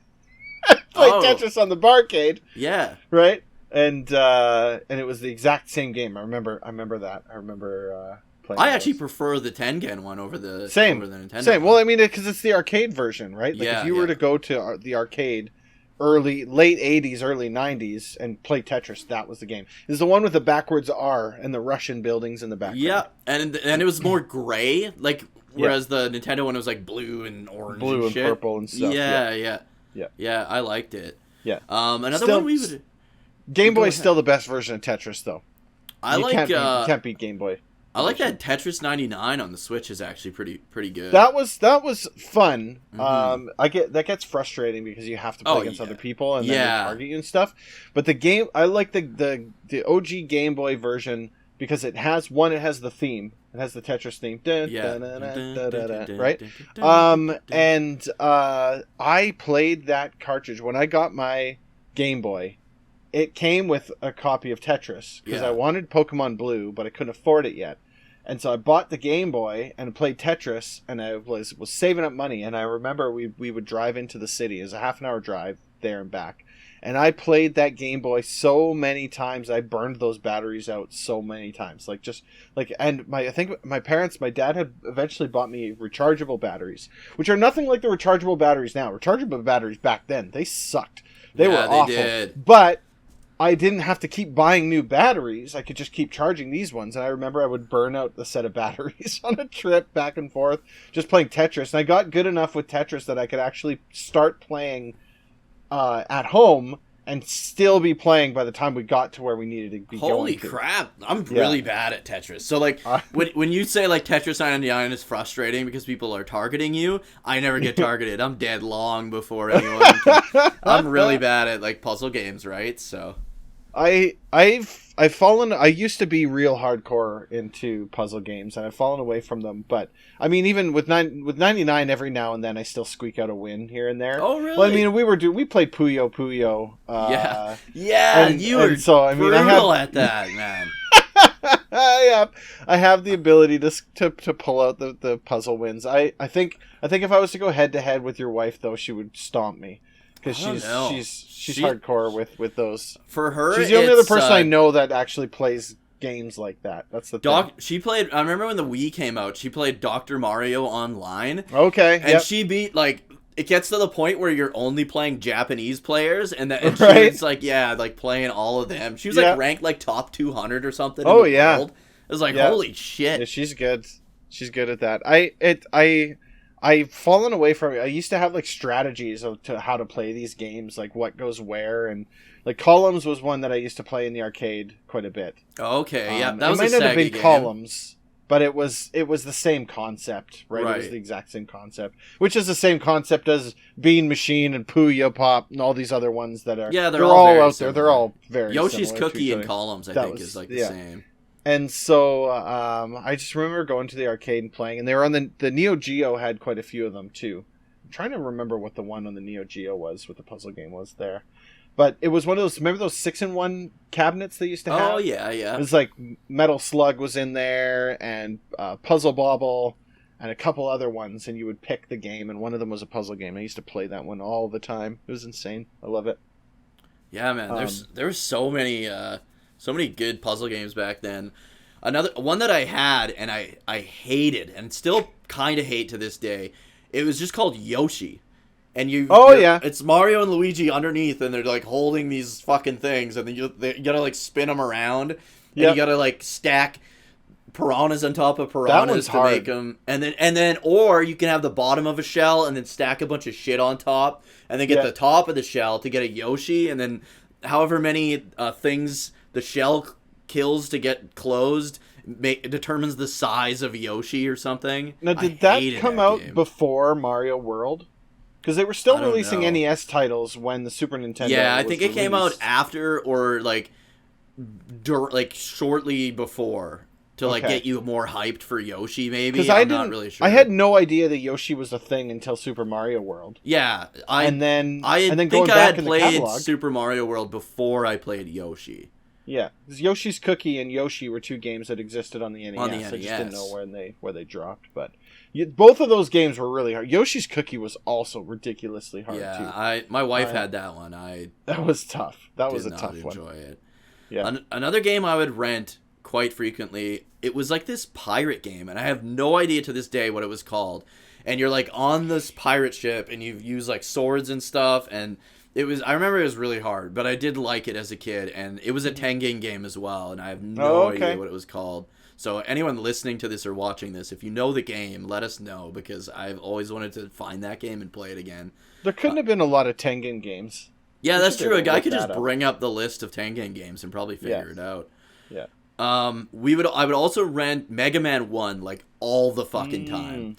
Tetris on the barcade. Yeah. Right? And it was the exact same game. I remember that. I remember playing. I actually prefer the Tengen one over the Nintendo. Same. Well, I mean, because it's the arcade version, right? Like if you were to go to the arcade, late '80s, early '90s, and play Tetris, that was the game. It's the one with the backwards R and the Russian buildings in the background. Yeah, and it was more gray, like whereas the Nintendo one was like blue and orange, and purple and stuff. Yeah. I liked it. Yeah. Another one we would. Game Boy is still the best version of Tetris, though. You can't beat Game Boy. I like that Tetris 99 on the Switch is actually pretty good. That was fun. That gets frustrating because you have to play against other people and then they target you and stuff. But the game, I like the OG Game Boy version because it has the theme. It has the Tetris theme. Right? And I played that cartridge when I got my Game Boy. It came with a copy of Tetris because I wanted Pokemon Blue, but I couldn't afford it yet. And so I bought the Game Boy and played Tetris, and I was saving up money. And I remember we would drive into the city. It was a half-an-hour drive there and back. And I played that Game Boy so many times. I burned those batteries out so many times. I think my dad had eventually bought me rechargeable batteries, which are nothing like the rechargeable batteries now. Rechargeable batteries back then, they sucked. They were awful. Did. But I didn't have to keep buying new batteries. I could just keep charging these ones. And I remember I would burn out the set of batteries on a trip back and forth just playing Tetris. And I got good enough with Tetris that I could actually start playing at home and still be playing by the time we got to where we needed to be going. Holy crap. I'm really bad at Tetris. So, like, when you say, like, Tetris 99 is frustrating because people are targeting you, I never get targeted. I'm dead long before anyone can. I'm really bad at, like, puzzle games, right? So... I've fallen. I used to be real hardcore into puzzle games, and I've fallen away from them. But I mean, even with 99, every now and then, I still squeak out a win here and there. Oh, really? Well, I mean, we played Puyo Puyo. You were brutal at that, man. I have the ability to pull out the puzzle wins. I think if I was to go head to head with your wife, though, she would stomp me. Because she's hardcore with those. For her, she's the only other person I know that actually plays games like that. That's the thing. She played. I remember when the Wii came out. She played Dr. Mario Online. Okay, and she beat it gets to the point where you're only playing Japanese players, and she was playing all of them. She was ranked top 200 or something. Oh, in the world. It was holy shit. Yeah, she's good. She's good at that. I've fallen away from it. I used to have strategies to how to play these games, like what goes where, and Columns was one that I used to play in the arcade quite a bit. Oh, okay, yeah, that was it might a not have been game. Columns, but it was the same concept, right? It was the exact same concept, which is the same concept as Bean Machine and Puyo Pop and all these other ones that are they're all out there. They're all very Yoshi's similar Cookie and Columns, I think, is the same. And so I just remember going to the arcade and playing, and they were on the Neo Geo had quite a few of them too. I'm trying to remember what the one on the Neo Geo was, what the puzzle game was there. But it was one of those, remember those 6-in-1 cabinets they used to have? Oh, yeah. It was Metal Slug was in there, and Puzzle Bobble, and a couple other ones, and you would pick the game, and one of them was a puzzle game. I used to play that one all the time. It was insane. I love it. Yeah, man. There were so many good puzzle games back then. Another one that I had and I hated and still kind of hate to this day. It was just called Yoshi, and it's Mario and Luigi underneath, and they're holding these fucking things, and then you gotta spin them around, and you gotta stack piranhas on top of piranhas to make them, and then or you can have the bottom of a shell and then stack a bunch of shit on top, and then get the top of the shell to get a Yoshi, and then however many things the shell kills to get closed, determines the size of Yoshi or something. Now, did that come out before Mario World? Because they were still releasing NES titles when the Super Nintendo. Yeah, I think it came out after or like shortly before to like get you more hyped for Yoshi. Maybe because I'm not really sure. I had no idea that Yoshi was a thing until Super Mario World. Yeah, I think I had played Super Mario World before I played Yoshi. Yeah, because Yoshi's Cookie and Yoshi were two games that existed on the NES. On the NES. I just didn't know where they dropped, but both of those games were really hard. Yoshi's Cookie was also ridiculously hard too. Yeah, my wife had that one. That was tough. That was a tough one. Enjoy it. Yeah. Another game I would rent quite frequently. It was like this pirate game, and I have no idea to this day what it was called. And you're like on this pirate ship, and you use like swords and stuff, and I remember it was really hard, but I did like it as a kid, and it was a Tengen game as well, and I have no idea what it was called. So anyone listening to this or watching this, if you know the game, let us know, because I've always wanted to find that game and play it again. There couldn't have been a lot of Tengen games. Yeah, that's true. A guy could just bring up the list of Tengen games and probably figure it out. Yeah. I would also rent Mega Man 1 like all the fucking time.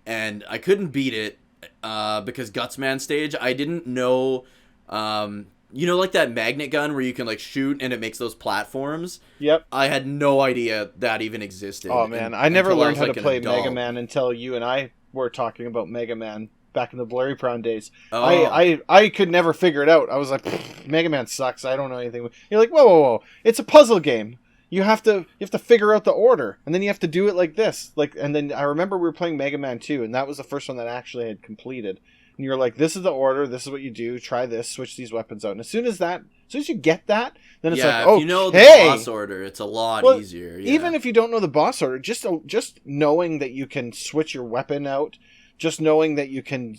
And I couldn't beat it because Gutsman stage, I didn't know like that magnet gun where you can like shoot and it makes those platforms? Yep. I had no idea that even existed. Oh man, I never learned how to play Mega Man until you and I were talking about Mega Man back in the Blurry Prawn days. Oh. I could never figure it out. I was like, Mega Man sucks. I don't know anything. You're like, whoa. It's a puzzle game. You have to figure out the order, and then you have to do it like this. And then I remember we were playing Mega Man 2, and that was the first one that I actually had completed. And you're like, this is the order, this is what you do, try this, switch these weapons out. And as soon as you get that, then it's like, if you know the boss order, it's a lot easier. Yeah. Even if you don't know the boss order, just knowing that you can switch your weapon out, just knowing that you can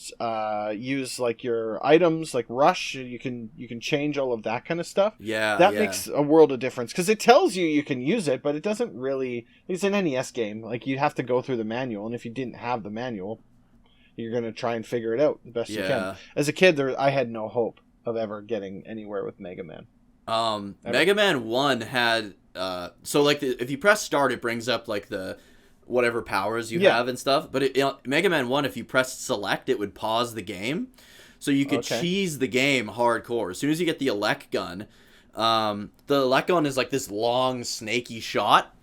use like your items, like rush, you can change all of that kind of stuff. Yeah, that makes a world of difference because it tells you can use it, but it doesn't really. It's an NES game. Like you have to go through the manual, and if you didn't have the manual, you're gonna try and figure it out the best you can. As a kid, I had no hope of ever getting anywhere with Mega Man. Mega Man 1 had so like if you press start, it brings up like the whatever powers you have and stuff. But Mega Man 1, if you pressed select, it would pause the game. So you could cheese the game hardcore. As soon as you get the elect gun, the elect gun is like this long, snaky shot.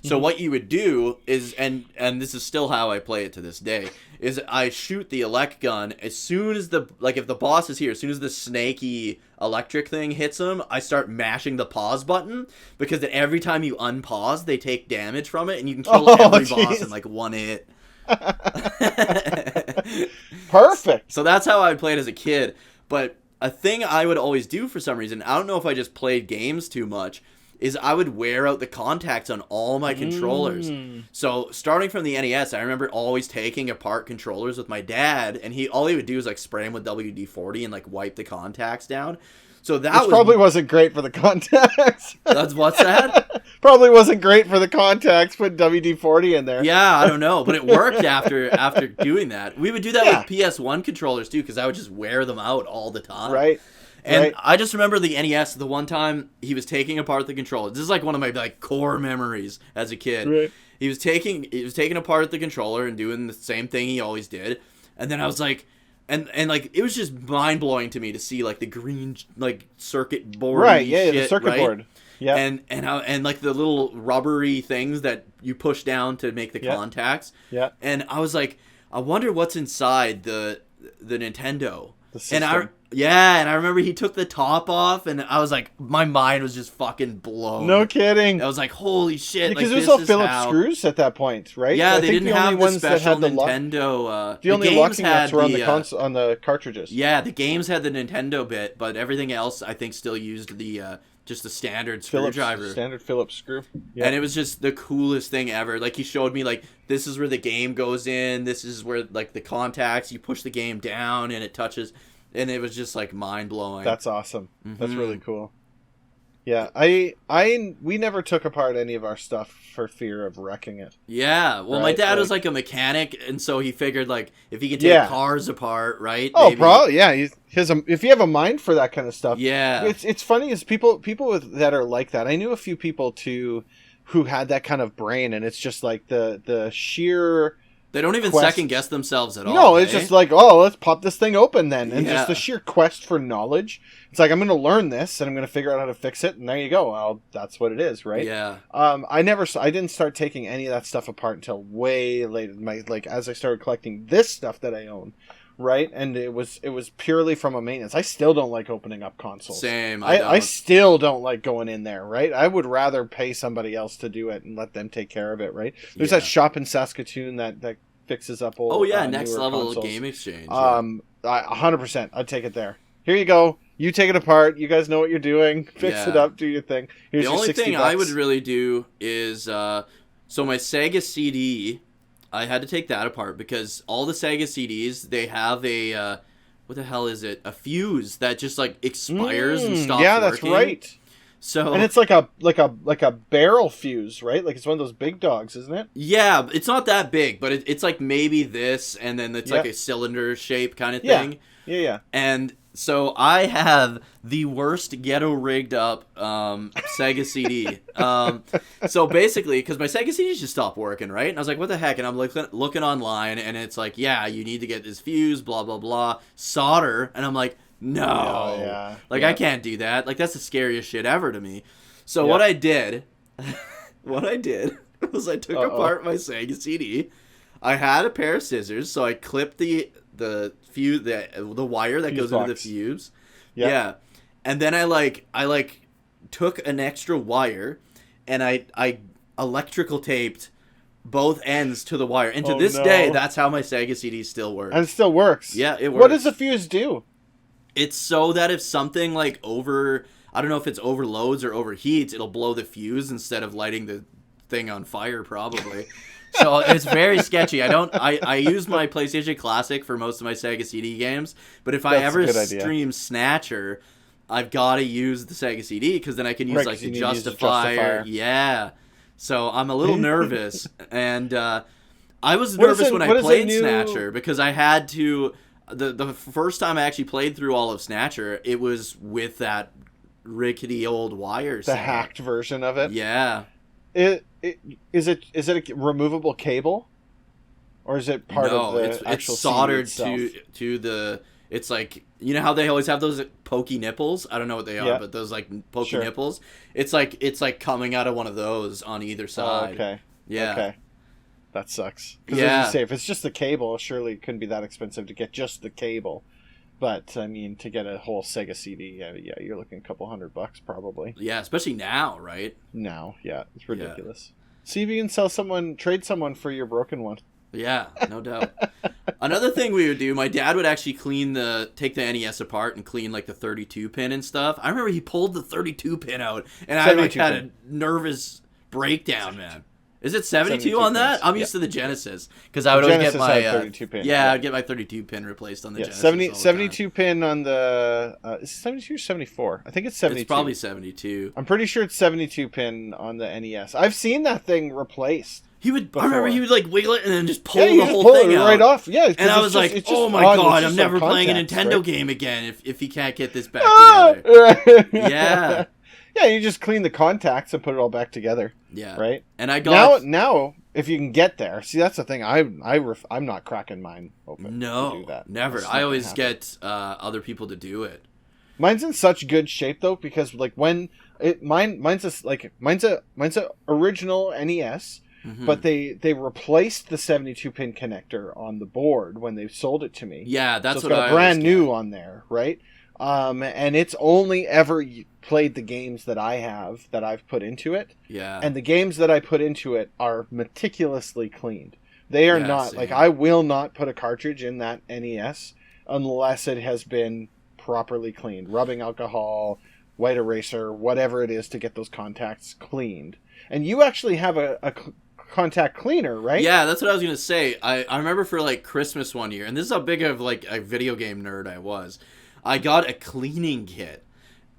So what you would do is, and this is still how I play it to this day, is I shoot the elect gun as soon as if the boss is here, as soon as the snaky electric thing hits him, I start mashing the pause button, because then every time you unpause, they take damage from it, and you can kill every boss in like one hit. Perfect. So that's how I played as a kid. But a thing I would always do for some reason, I don't know if I just played games too much, is I would wear out the contacts on all my controllers. So starting from the NES, I remember always taking apart controllers with my dad, and all he would do is like spray them with WD-40 and like wipe the contacts down. So that probably wasn't great for the contacts. What's that? Probably wasn't great for the contacts. Put WD-40 in there. Yeah, I don't know, but it worked after doing that. We would do that with PS1 controllers too, because I would just wear them out all the time. Right. And I just remember the NES, the one time he was taking apart the controller. This is like one of my like core memories as a kid. Right. He was taking apart the controller and doing the same thing he always did. And then I was like, and like it was just mind blowing to me to see like the green like circuit board. Right, yeah, the circuit board. Yeah. And like the little rubbery things that you push down to make the contacts. Yeah. And I was like, I wonder what's inside the Nintendo. The system. And I remember he took the top off, and I was like, my mind was just fucking blown. No kidding. I was on holy shit. Because it was all Phillips screws at that point, right? Yeah, they didn't have the special Nintendo. The only locking nuts were on the cartridges. Yeah, the games had the Nintendo bit, but everything else I think still used the just the standard screwdriver. Standard Phillips screw. Yep. And it was just the coolest thing ever. Like he showed me like this is where the game goes in, this is where like the contacts, you push the game down and it touches. And it was just like mind blowing. That's awesome. Mm-hmm. That's really cool. Yeah, we never took apart any of our stuff for fear of wrecking it. Yeah, well, my dad was like a mechanic, and so he figured like if he could take cars apart, right? Oh, probably, yeah. If you have a mind for that kind of stuff, yeah. It's funny is people that are like that. I knew a few people too who had that kind of brain, and it's just like the sheer. They don't even second guess themselves at all. No, it's just like, oh, let's pop this thing open then. And just the sheer quest for knowledge. It's like, I'm going to learn this and I'm going to figure out how to fix it. And there you go. Well, that's what it is, right? Yeah. I didn't start taking any of that stuff apart until way later. As I started collecting this stuff that I own. Right? And it was purely from a maintenance. I still don't like opening up consoles. Same. I still don't like going in there, right? I would rather pay somebody else to do it and let them take care of it, right? There's that shop in Saskatoon that fixes up old Next Level consoles. Game Exchange. 100%. I'd take it there. Here you go. You take it apart. You guys know what you're doing. Fix it up. Do your thing. Here's the your only thing $60. I would really do is so my Sega CD. I had to take that apart because all the Sega CDs, they have a what the hell is it? A fuse that just like expires and stops working. Yeah, that's right. So and it's like a barrel fuse, right? Like it's one of those big dogs, isn't it? Yeah, it's not that big, but it's like maybe this, and then it's like a cylinder shape kind of thing. Yeah. And so I have the worst ghetto rigged up Sega CD. So basically, because my Sega CDs just stopped working, right? And I was like, what the heck? And I'm looking online, and it's like, yeah, you need to get this fuse, blah, blah, blah, solder. And I'm like, no. I can't do that. Like, that's the scariest shit ever to me. So what I did was I took apart my Sega CD. I had a pair of scissors, so I clipped the fuse, the wire that goes into the fuse. Yeah. And then I took an extra wire and I electrical taped both ends to the wire. And to this day, that's how my Sega CD still works. And it still works. Yeah, it works. What does the fuse do? It's so that if something I don't know if it's overloads or overheats, it'll blow the fuse instead of lighting the thing on fire, probably. So it's very sketchy. I use my PlayStation Classic for most of my Sega CD games, but if I ever stream Snatcher, I've got to use the Sega CD because then I can use the Justifier. Yeah. So I'm a little nervous, and I was nervous when I played Snatcher because I had to. The first time I actually played through all of Snatcher, it was with that rickety old wire. The hacked version of it. Yeah. Is it a removable cable, or is it part of the actual it's soldered CD to the. It's like, you know how they always have those pokey nipples. I don't know what they are, but those pokey nipples. It's like coming out of one of those on either side. Okay. Yeah. Okay. That sucks. Because as you say, if it's just the cable, surely it couldn't be that expensive to get just the cable. But, I mean, to get a whole Sega CD, you're looking a couple $100 probably. Yeah, especially now, right? Now, yeah. It's ridiculous. See if you can trade someone for your broken one. Yeah, no doubt. Another thing we would do, my dad would actually take the NES apart and clean the 32 pin and stuff. I remember he pulled the 32 pin out, and I had a nervous breakdown, man. Is it 72 on that? Pins. I'm used to the Genesis because I would always get my 32 pin. Yeah, I'd get my 32 pin replaced on the Genesis. 72 pin on the is it 72 or 74? I think it's 72. It's probably 72. I'm pretty sure it's 72 pin on the NES. I've seen that thing replaced. I remember he would wiggle it and then just pull the whole thing out. Right off. Yeah, and I was like, oh my god, I'm never playing a Nintendo game again if he can't get this back together. Yeah. Yeah, you just clean the contacts and put it all back together. Yeah. Right? And I got... Now, if you can get there... See, that's the thing. I'm not cracking mine open to do that. Never. I always get other people to do it. Mine's in such good shape, though, because, when... Mine's a original NES, but they replaced the 72-pin connector on the board when they sold it to me. Yeah, that's what I got brand new on there, right? And it's only ever played the games that I've put into it. Yeah. And the games that I put into it are meticulously cleaned. They are not, I will not put a cartridge in that NES unless it has been properly cleaned. Rubbing alcohol, white eraser, whatever it is to get those contacts cleaned. And you actually have a contact cleaner, right? Yeah, that's what I was going to say. I remember for Christmas one year, and this is how big of a video game nerd I was. I got a cleaning kit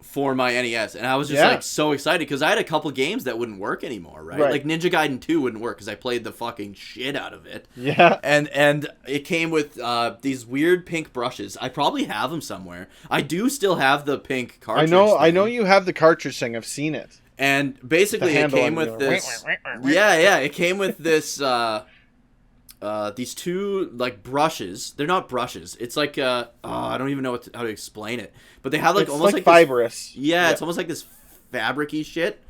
for my NES, and I was just so excited because I had a couple games that wouldn't work anymore, right? Like Ninja Gaiden 2 wouldn't work because I played the fucking shit out of it. Yeah. And it came with these weird pink brushes. I probably have them somewhere. I do still have the pink cartridge I know you have the cartridge thing. I've seen it. And basically it came with this. Yeah, it came with this. These two like brushes. They're not brushes. It's like I don't even know how to explain it. But they have like it's almost like fibrous. It's almost like this fabric-y shit.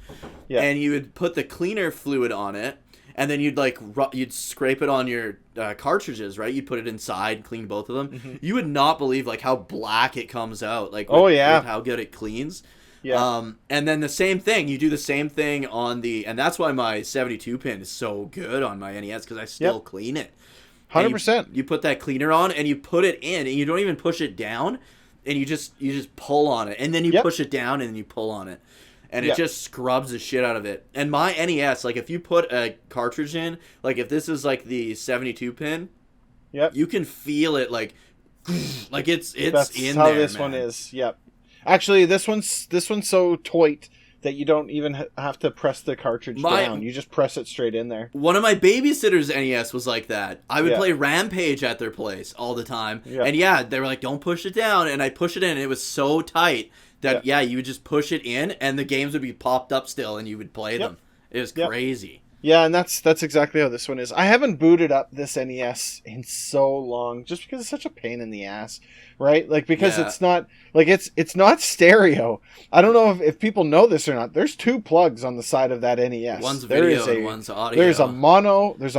Yeah. And you would put the cleaner fluid on it, and then you'd scrape it on your cartridges, right? You'd put it inside, clean both of them. Mm-hmm. You would not believe like how black it comes out. Like with how good it cleans. Yeah. And then the same thing, you do the same thing on and that's why my 72 pin is so good on my NES, because I still clean it. 100%. You put that cleaner on and you put it in, and you don't even push it down, and you just pull on it, and then you push it down and then you pull on it, and it just scrubs the shit out of it. And my NES, like if you put a cartridge in, like if this is like the 72 pin, you can feel it like it's that's in how there, this man. One is. Yep. Actually, this one's so tight that you don't even have to press the cartridge down. You just press it straight in there. One of my babysitter's NES was like that. I would play Rampage at their place all the time. Yeah. And they were like, don't push it down. And I push it in, and it was so tight that, you would just push it in, and the games would be popped up still, and you would play them. It was crazy. Yeah, and that's exactly how this one is. I haven't booted up this NES in so long, just because it's such a pain in the ass, right? Like, because it's not like it's not stereo. I don't know if people know this or not. There's two plugs on the side of that NES. One's video and one's audio. There's a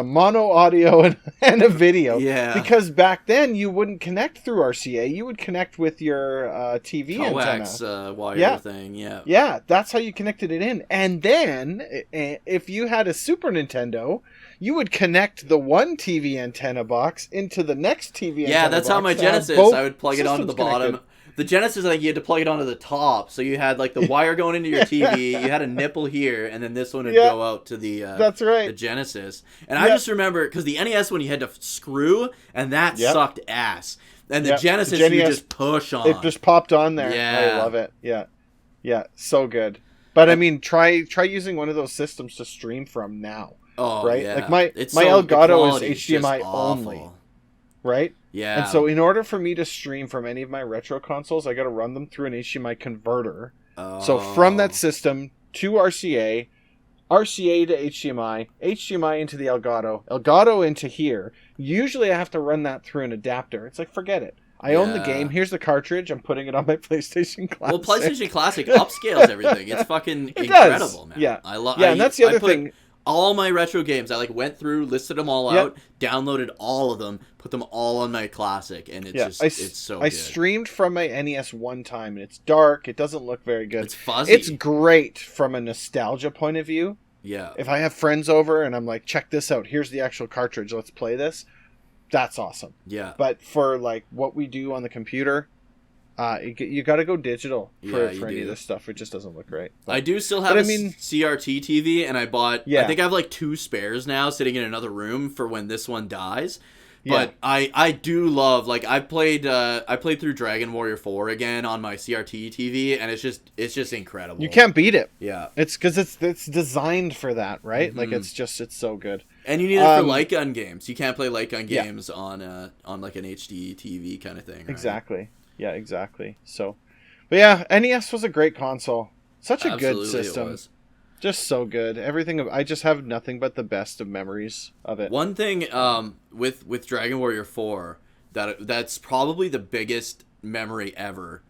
mono audio and a video. Yeah. Because back then you wouldn't connect through RCA. You would connect with your TV coax, antenna. Wire thing. Yeah. Yeah, that's how you connected it in. And then if you had a Super Nintendo, you would connect the one TV antenna box into the next TV antenna box. Yeah, that's how my Genesis, I would plug it onto the bottom. Connected. The Genesis, like, you had to plug it onto the top. So you had, like, the wire going into your TV. You had a nipple here, and then this one would go out to the that's right. the Genesis. And I just remember, because the NES one you had to screw, and that sucked ass. And the Genesis, you just push on. It just popped on there. Yeah. I love it. Yeah. Yeah, so good. But, I mean, try using one of those systems to stream from now. Oh, right? yeah. Like my Elgato is HDMI only, right? Yeah. And so in order for me to stream from any of my retro consoles, I got to run them through an HDMI converter. Oh. So from that system to RCA, RCA to HDMI, HDMI into the Elgato into here. Usually I have to run that through an adapter. It's like, forget it. I own the game. Here's the cartridge. I'm putting it on my PlayStation Classic. Well, PlayStation Classic upscales everything. It's fucking incredible, man. Yeah. I love. Yeah, and that's the other thing. All my retro games, I went through, listed them all out, downloaded all of them, put them all on my Classic, and it's it's so good. I streamed from my NES one time, and it's dark. It doesn't look very good. It's fuzzy. It's great from a nostalgia point of view. Yeah. If I have friends over and I'm like, check this out. Here's the actual cartridge. Let's play this. That's awesome. Yeah. But for like what we do on the computer, you got to go digital for any of this stuff. It just doesn't look right. But I do still have CRT TV, and I bought. I think I have like 2 spares now, sitting in another room for when this one dies. But I do love, like, I played through Dragon Warrior 4 again on my CRT TV, and it's just incredible. You can't beat it. Yeah. It's because it's designed for that, right? Mm-hmm. Like it's so good. And you need it for light gun games. You can't play light gun games on like an HD TV kind of thing. Right? Exactly. Yeah, exactly. So, but yeah, NES was a great console. Such a good system. It was. Just so good. Everything. I just have nothing but the best of memories of it. One thing with Dragon Warrior 4 that's probably the biggest memory ever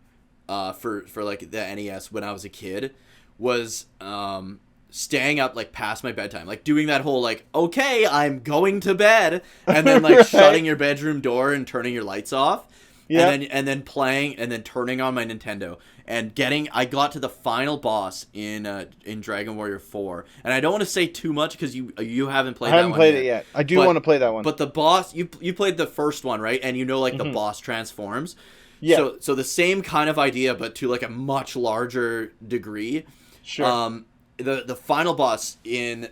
for like the NES when I was a kid was staying up like past my bedtime, like doing that whole like, okay, I'm going to bed, and then like shutting your bedroom door and turning your lights off. Yeah. And then playing and then turning on my Nintendo and I got to the final boss in Dragon Warrior 4. And I don't want to say too much because you haven't played that one. I haven't played it yet. I do want to play that one. But the boss, you played the first one, right? And like the boss transforms. Yeah. So the same kind of idea, but to like a much larger degree. Sure. The final boss and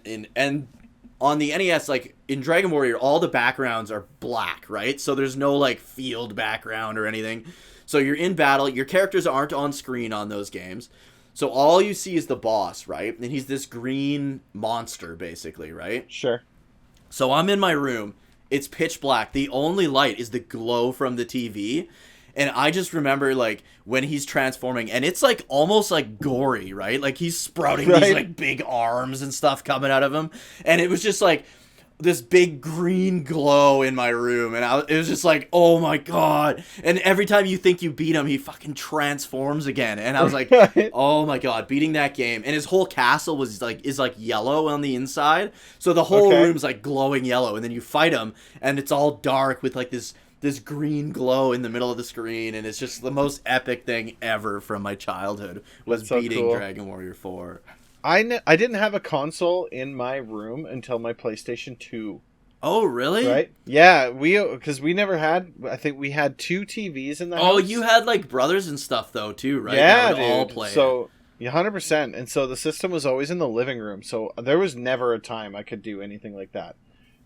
on the NES, like in Dragon Warrior, all the backgrounds are black, right? So there's no like field background or anything. So you're in battle. Your characters aren't on screen on those games. So all you see is the boss, right? And he's this green monster, basically, right? Sure. So I'm in my room. It's pitch black. The only light is the glow from the TV. And I just remember, like, when he's transforming, and it's, like, almost, like, gory, right? Like, he's sprouting these, like, big arms and stuff coming out of him. And it was just, like, this big green glow in my room. And it was just like, oh, my God. And every time you think you beat him, he fucking transforms again. And I was like, oh, my God, beating that game. And his whole castle is, like, yellow on the inside. So the whole room's, like, glowing yellow. And then you fight him, and it's all dark with, like, this green glow in the middle of the screen, and it's just the most epic thing ever from my childhood was beating Dragon Warrior 4. I didn't have a console in my room until my PlayStation 2. Oh, really? Right? Yeah, because we never had, I think we had 2 TVs in the house. Oh, you had, like, brothers and stuff, though, too, right? Yeah, that would dude. all play. So, 100%. And so the system was always in the living room, so there was never a time I could do anything like that.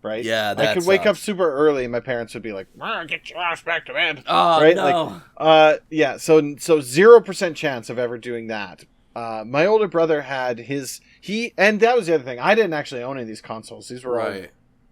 Right? Yeah, I could wake up super early, and my parents would be like, "Get your ass back to bed." Oh, right? no. Like, yeah. So 0% chance of ever doing that. My older brother had and that was the other thing. I didn't actually own any of these consoles. These were all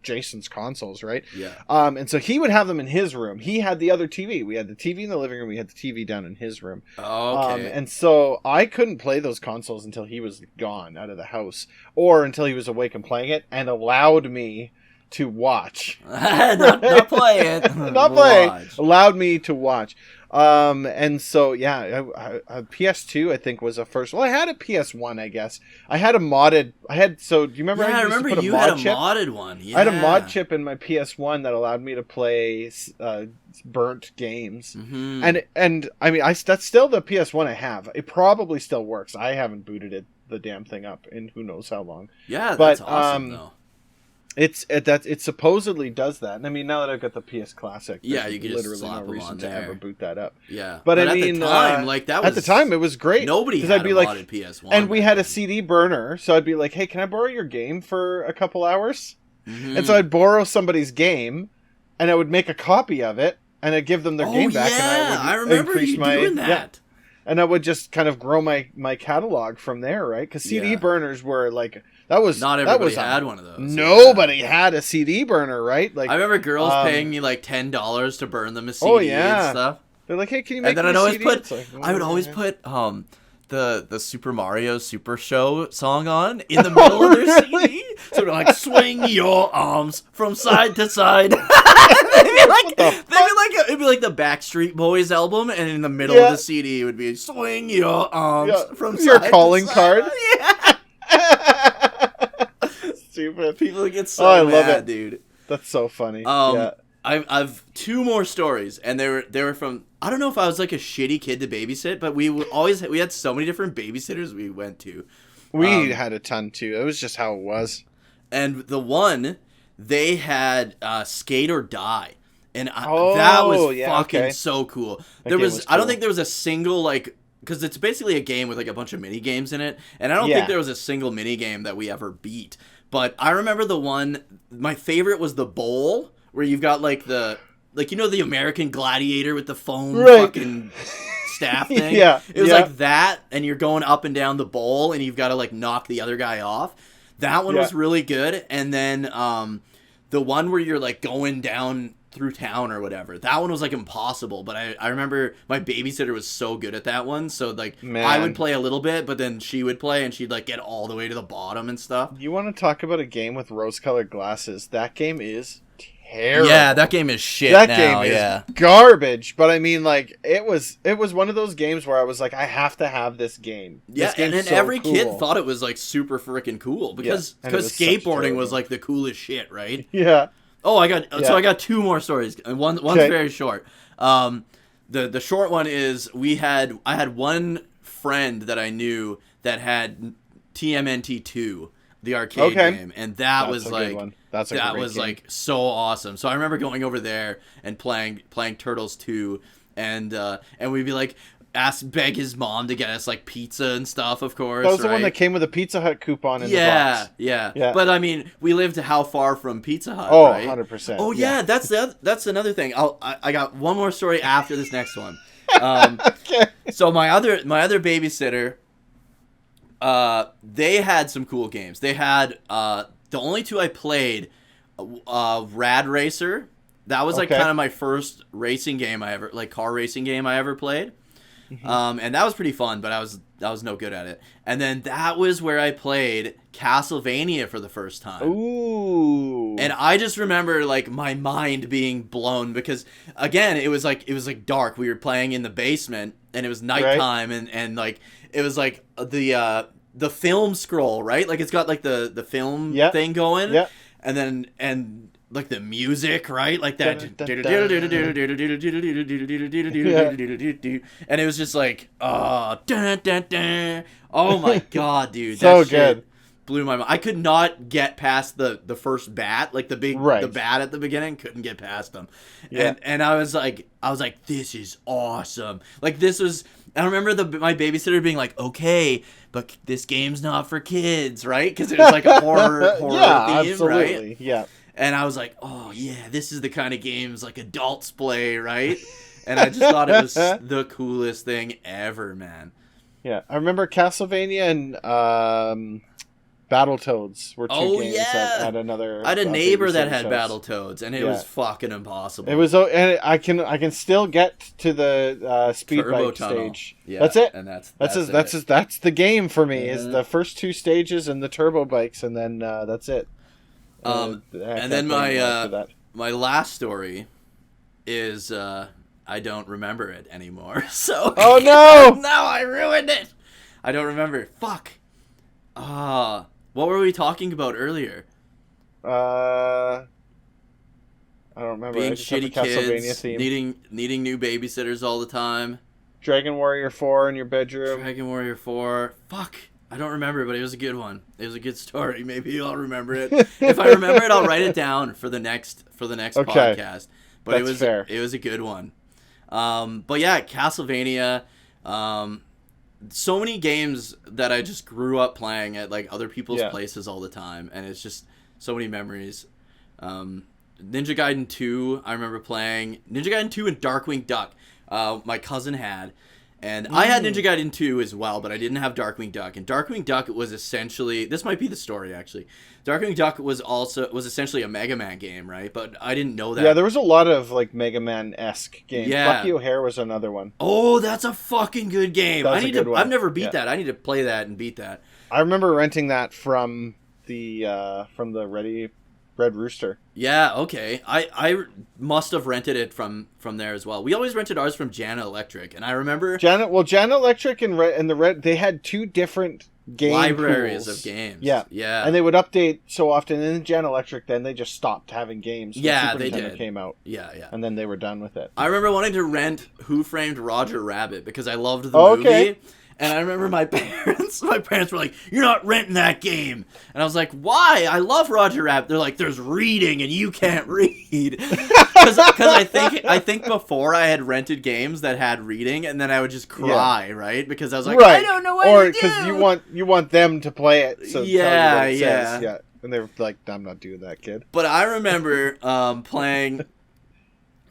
Jason's consoles, right? Yeah. And so he would have them in his room. He had the other TV. We had the TV in the living room. We had the TV down in his room. Okay. And so I couldn't play those consoles until he was gone out of the house, or until he was awake and playing it, and allowed me to watch. not play it. Not play. Allowed me to watch. And so, yeah, PS2, I think, was a first. Well, I had a PS1, I guess. I had a modded. So, do you remember? Yeah, I remember you had a modded one. Yeah. I had a mod chip in my PS1 that allowed me to play burnt games. Mm-hmm. And I mean, that's still the PS1 I have. It probably still works. I haven't booted the damn thing up in who knows how long. Yeah, that's awesome, though. It supposedly does that, and I mean, now that I've got the PS Classic, yeah, you can literally just slap no reason to there. ever boot that up. Yeah, but I at mean, the time, like that was at the time it was great. Nobody had I'd be a modded PS1, and we had a CD burner, so I'd be like, "Hey, can I borrow your game for a couple hours?" Mm-hmm. And so I'd borrow somebody's game, and I would make a copy of it, and I'd give them their game back. Yeah, and I remember you doing that. Yeah, and I would just kind of grow my catalog from there, right? Because CD burners were like. Not everybody had one of those. Nobody had a CD burner, right? Like I remember girls paying me like $10 to burn them a CD and stuff. They're like, "Hey, can you make?" And then I would always put the Super Mario Super Show song on in the middle of their CD. So they're like, "Swing your arms from side to side." It'd be like the Backstreet Boys album, and in the middle of the CD it would be "Swing your arms from side to side." Your calling card. Yeah. Stupid. People get so mad, dude. That's so funny. Yeah. I've 2 more stories, and they were from. I don't know if I was like a shitty kid to babysit, but we had so many different babysitters we went to. We had a ton too. It was just how it was. And the one they had Skate or Die, and that was fucking so cool. I don't think there was a single like. Because it's basically a game with like a bunch of mini games in it, and I don't think there was a single mini game that we ever beat. But I remember the one. My favorite was the bowl, where you've got like the American Gladiator with the foam fucking staff thing. Yeah, it was like that, and you're going up and down the bowl, and you've got to like knock the other guy off. That one was really good, and then the one where you're like going down through town or whatever. That one was like impossible, but I remember my babysitter was so good at that one, so like I would play a little bit, but then she would play and she'd like get all the way to the bottom and stuff. You want to talk about a game with rose-colored glasses? That game is terrible. Yeah, that game is shit. That game is garbage. But I mean, like it was one of those games where I was like, I have to have this game. Yeah, and then every kid thought it was like super freaking cool because skateboarding was like the coolest shit, right? Yeah. Oh, I got 2 more stories. One's very short. The short one is I had one friend that I knew that had TMNT 2, the arcade game, and that was like like so awesome. So I remember going over there and playing Turtles 2, and we'd be like beg his mom to get us like pizza and stuff, of course. That was the one that came with a Pizza Hut coupon in the box. Yeah. But I mean, we lived how far from Pizza Hut, right? 100%. Oh yeah, that's another thing. I got one more story after this next one. So my other babysitter, they had some cool games. They had the only 2 I played, Rad Racer That was like kind of my first racing game car racing game I ever played. And that was pretty fun, but I was no good at it. And then that was where I played Castlevania for the first time. Ooh. And I just remember like my mind being blown because again, it was like dark. We were playing in the basement and it was nighttime and like it was like the film scroll, right? Like it's got like the film thing going. Yeah. And like the music, right? Like that. And it was just like, oh my god, dude. So good. Blew my mind. I could not get past the first bat, like the bat at the beginning. Couldn't get past them. Yeah. And I was like, this is awesome. Like this was. I remember my babysitter being like, okay, but this game's not for kids, right? Because it was like a horror theme, absolutely. Right? Yeah. And I was like, oh yeah, this is the kind of games like adults play, right? And I just thought it was the coolest thing ever, man. Yeah, I remember Castlevania and Battletoads were two games at another. I had a neighbor that had Battletoads, and it was fucking impossible. It was, and I can still get to the speed bike stage. Yeah, that's it. And that's the game for me. Is the first two stages and the turbo bikes, and then that's it. And then my last story is I don't remember it anymore. So oh no! Now I ruined it. I don't remember. Fuck. What were we talking about earlier? I don't remember. Being shitty kids, needing new babysitters all the time. Dragon Warrior 4 in your bedroom. Dragon Warrior 4. Fuck. I don't remember, but it was a good one. It was a good story. Maybe I'll remember it. If I remember it, I'll write it down for the next podcast. But that's fair. It was a good one. But yeah, Castlevania. So many games that I just grew up playing at like other people's places all the time, and it's just so many memories. Ninja Gaiden 2, I remember playing Ninja Gaiden 2 and Darkwing Duck. My cousin had. And I had Ninja Gaiden 2 as well, but I didn't have Darkwing Duck. And Darkwing Duck was essentially... This might be the story, actually. Darkwing Duck was essentially a Mega Man game, right? But I didn't know that. Yeah, there was a lot of, like, Mega Man-esque games. Yeah. Bucky O'Hare was another one. Oh, that's a fucking good game. I've never beat that. I need to play that and beat that. I remember renting that from the Red Rooster. Yeah, okay. I must have rented it from there as well. We always rented ours from Jana Electric, and I remember Jana Electric and the Red, they had two different game libraries pools of games. Yeah, and they would update so often. And in Jana Electric, then they just stopped having games. Yeah, they did. Came out. Yeah, and then they were done with it. I remember wanting to rent Who Framed Roger Rabbit because I loved the movie. Okay. And I remember my parents were like, "You're not renting that game." And I was like, "Why? I love Roger Rabbit." They're like, "There's reading and you can't read." Because I think before I had rented games that had reading, and then I would just cry, right? Because I was like, I don't know what to do. Or because you want them to play it. So yeah. And they were like, "I'm not doing that, kid." But I remember playing.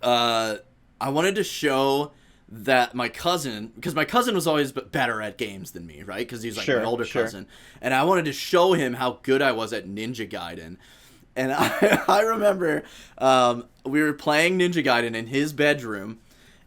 I wanted to show that my cousin, because my cousin was always better at games than me, right? Because he's like my older cousin. And I wanted to show him how good I was at Ninja Gaiden. And I remember we were playing Ninja Gaiden in his bedroom,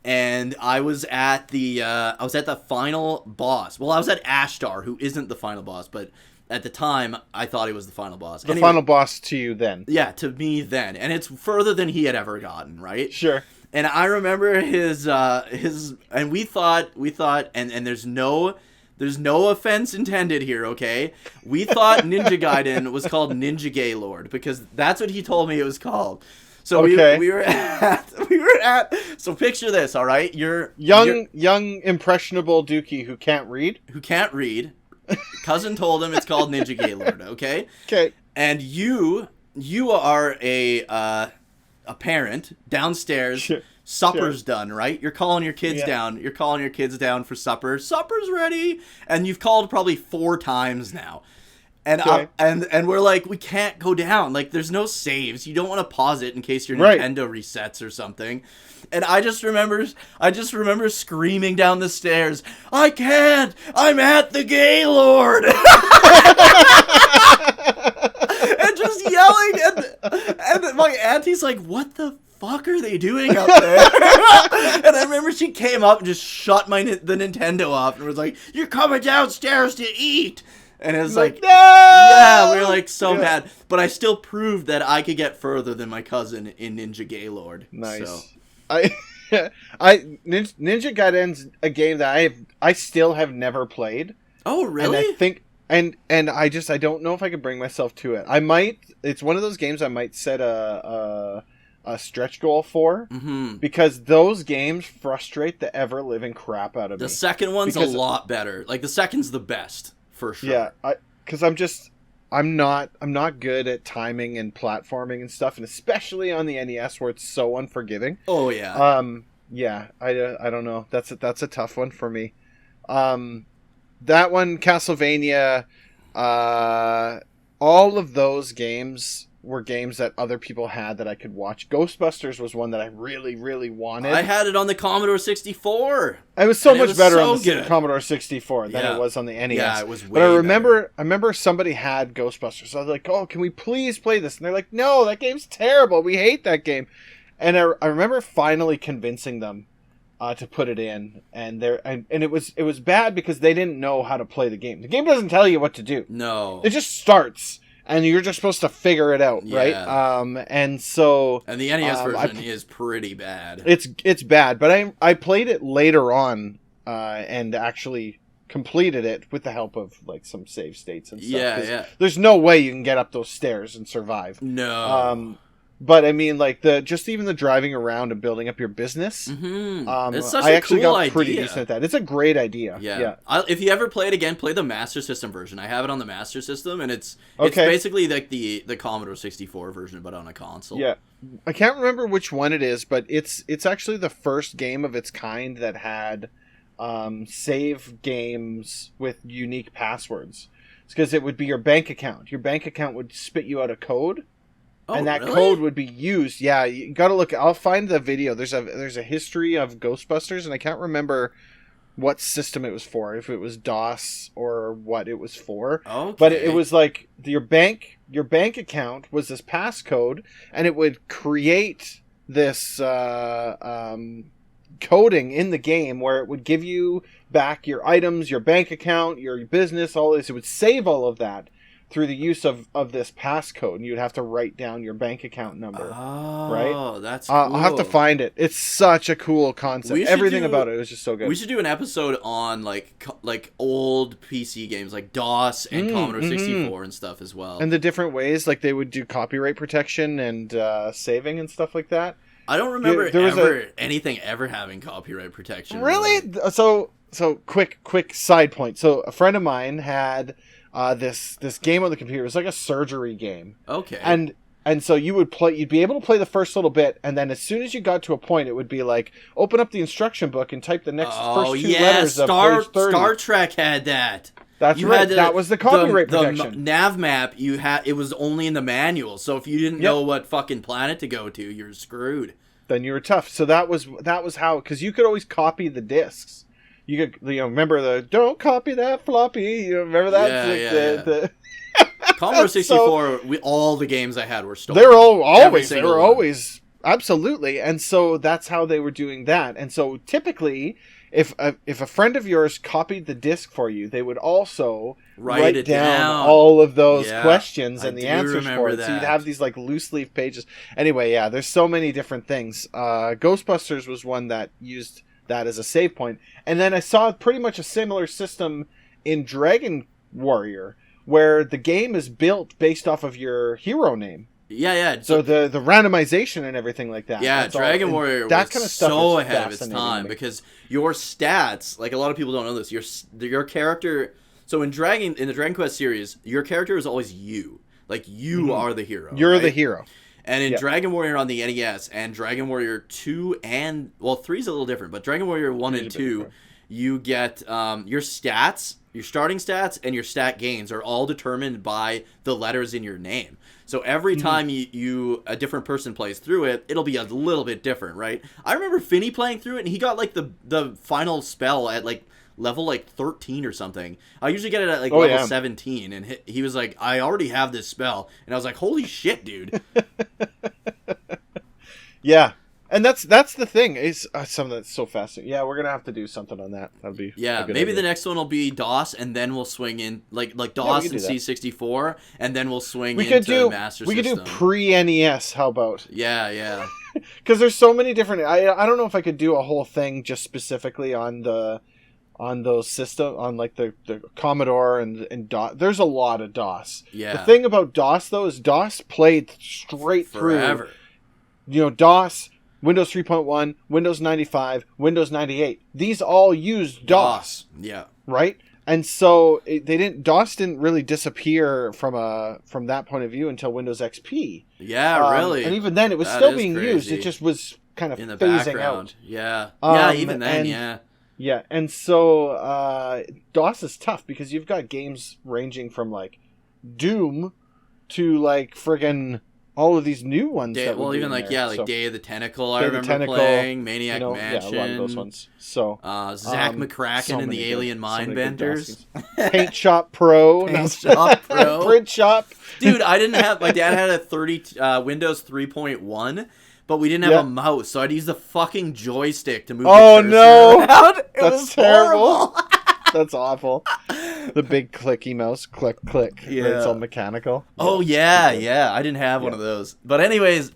and I was at the final boss. Well, I was at Ashtar, who isn't the final boss, but at the time I thought he was the final boss. The final boss to you then. Yeah, to me then. And it's further than he had ever gotten, right? Sure. And I remember his and we thought and there's no offense intended here, okay? We thought Ninja Gaiden was called Ninja Gaylord because that's what he told me it was called. So we were at so picture this, all right? You're young impressionable Dookie who can't read. Cousin told him it's called Ninja Gaylord, okay? Okay. And you are a parent downstairs. Sure. Supper's done, right? You're calling your kids down. You're calling your kids down for supper. Supper's ready, and you've called probably 4 times now. And and we're like, we can't go down. Like, there's no saves. You don't want to pause it in case your Nintendo resets or something. And I just remember screaming down the stairs, "I can't! I'm at the Gaylord!" And just yelling, and my auntie's like, "What the fuck are they doing up there? And I remember she came up and just shut the Nintendo off and was like, "You're coming downstairs to eat." And it was like, no! Yeah, we were like so mad. But I still proved that I could get further than my cousin in Ninja Gaylord. Nice. So. Ninja Gaiden's a game that I still have never played. Oh, really? And I think and I don't know if I could bring myself to it. I might. It's one of those games I might set a stretch goal for, because those games frustrate the ever living crap out of me. The second one's a lot better. Like the second's the best for sure. Yeah, because I'm not good at timing and platforming and stuff, and especially on the NES where it's so unforgiving. Oh yeah. Yeah, I don't know. That's a tough one for me. That one, Castlevania, all of those games were games that other people had that I could watch. Ghostbusters was one that I really, really wanted. I had it on the Commodore 64. It was so much better on the Commodore 64 than it was on the NES. Yeah, it was way But I remember somebody had Ghostbusters. So I was like, "Oh, can we please play this?" And they're like, "No, that game's terrible. We hate that game." And I remember finally convincing them to put it in, and it was bad because they didn't know how to play the game. The game doesn't tell you what to do. No, it just starts, and you're just supposed to figure it out, right? And the NES version is pretty bad. It's bad, but I played it later on, and actually completed it with the help of like some save states and stuff. Yeah. There's no way you can get up those stairs and survive. No. But I mean, like even the driving around and building up your business. It's such I a actually cool got pretty idea. decent at that. It's a great idea. Yeah. If you ever play it again, play the Master System version. I have it on the Master System, and it's basically like the Commodore 64 version, but on a console. Yeah, I can't remember which one it is, but it's actually the first game of its kind that had save games with unique passwords. It's because it would be your bank account. Your bank account would spit you out a code. And that code would be used. Yeah, you got to look. I'll find the video. There's a history of Ghostbusters, and I can't remember what system it was for. If it was DOS or what it was for. Okay. But it was like your bank account was this passcode, and it would create this coding in the game where it would give you back your items, your bank account, your business, all this. It would save all of that through the use of this passcode, and you'd have to write down your bank account number. Oh, right? That's cool. I'll have to find it. It's such a cool concept. Everything about it was just so good. We should do an episode on like old PC games like DOS and Commodore 64 and stuff as well. And the different ways, like they would do copyright protection and saving and stuff like that. I don't remember anything ever having copyright protection. Really? So quick side point. So a friend of mine had this game on the computer. It was like a surgery game. Okay. And so you'd be able to play the first little bit, and then as soon as you got to a point, it would be like, open up the instruction book and type the next first two letters of page 30. Star Trek had that. That's right. That was the copyright protection. The nav map it was only in the manual, so if you didn't know what fucking planet to go to, you're screwed. Then you were tough. So that was how, because you could always copy the discs. You could, remember don't copy that floppy. Remember that? Yeah. Commodore 64. All the games I had were stolen. They were always absolutely, and so that's how they were doing that. And so typically, if a friend of yours copied the disc for you, they would also write down all of those questions and the answers for it. So you'd have these like loose leaf pages. Anyway, there's so many different things. Ghostbusters was one that used that as a save point. And then I saw pretty much a similar system in Dragon Warrior, where the game is built based off of your hero name. Yeah. So the randomization and everything like that. Yeah, Dragon Warrior was kind of so ahead of its time, because your stats, like a lot of people don't know this, your character. So in the Dragon Quest series, your character is always you. Like you are the hero. You're the hero. And in Dragon Warrior on the NES and Dragon Warrior 2 and 3 is a little different, but Dragon Warrior 1 and 2, you get your stats, your starting stats, and your stat gains are all determined by the letters in your name. So every time a different person plays through it, it'll be a little bit different, right? I remember Finney playing through it, and he got like the final spell at like level like 13 or something. I usually get it at like level 17, and he was like, I already have this spell, and I was like, holy shit, dude. Yeah. And that's the thing. Is something that's so fascinating. Yeah, we're gonna have to do something on that. That'd be maybe idea. The next one will be DOS, and then we'll swing in like DOS and C64, and then we'll swing into Master System. We could do pre-NES. How about? Yeah. Because there's so many different. I don't know if I could do a whole thing just specifically on those system on like the Commodore and DOS. There's a lot of DOS. Yeah. The thing about DOS though is DOS played straight forever. Through. DOS. Windows 3.1, Windows 95, Windows 98. These all used DOS. Yeah. Right? And so DOS didn't really disappear from that point of view until Windows XP. Yeah, really. And even then it was still being used. It just was kind of in the phasing background. out. Yeah. Even then, yeah. Yeah, and so DOS is tough because you've got games ranging from like Doom to like friggin' all of these new ones. Day of the Tentacle. I remember playing Maniac Mansion. Yeah, a lot of those ones. So Zach McCracken and the Alien Mindbenders. Paint Shop Pro. Print Shop. Dude, I didn't have. My dad had a Windows 3.1. But we didn't have a mouse, so I'd use the fucking joystick to move the cursor around. That's terrible. That's awful. The big clicky mouse, click. Yeah, it's all mechanical. Oh yeah. I didn't have one of those. But anyways,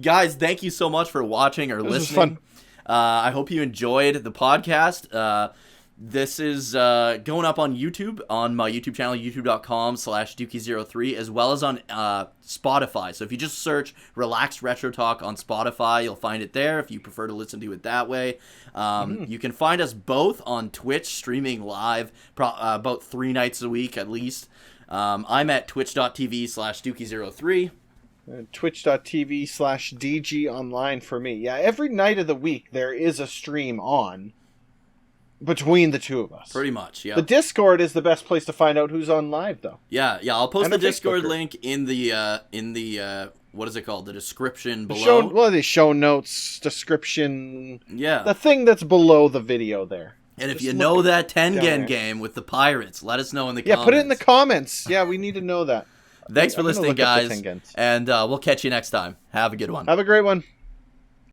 guys, thank you so much for watching or listening. This was fun. I hope you enjoyed the podcast. This is going up on YouTube, on my YouTube channel, youtube.com/Dookie03, as well as on Spotify. So if you just search Relaxed Retro Talk on Spotify, you'll find it there if you prefer to listen to it that way. You can find us both on Twitch, streaming live about 3 nights a week at least. I'm at twitch.tv/Dookie03. Twitch.tv/DG online for me. Yeah, every night of the week there is a stream on. Between the two of us. Pretty much, yeah. The Discord is the best place to find out who's on live, though. Yeah. I'll post the Discord link in the what is it called? The description below. The show notes, description. Yeah. The thing that's below the video there. And if you know that Tengen game with the pirates, let us know in the comments. Yeah, put it in the comments. Yeah, we need to know that. Thanks for listening, guys. And we'll catch you next time. Have a good one. Have a great one.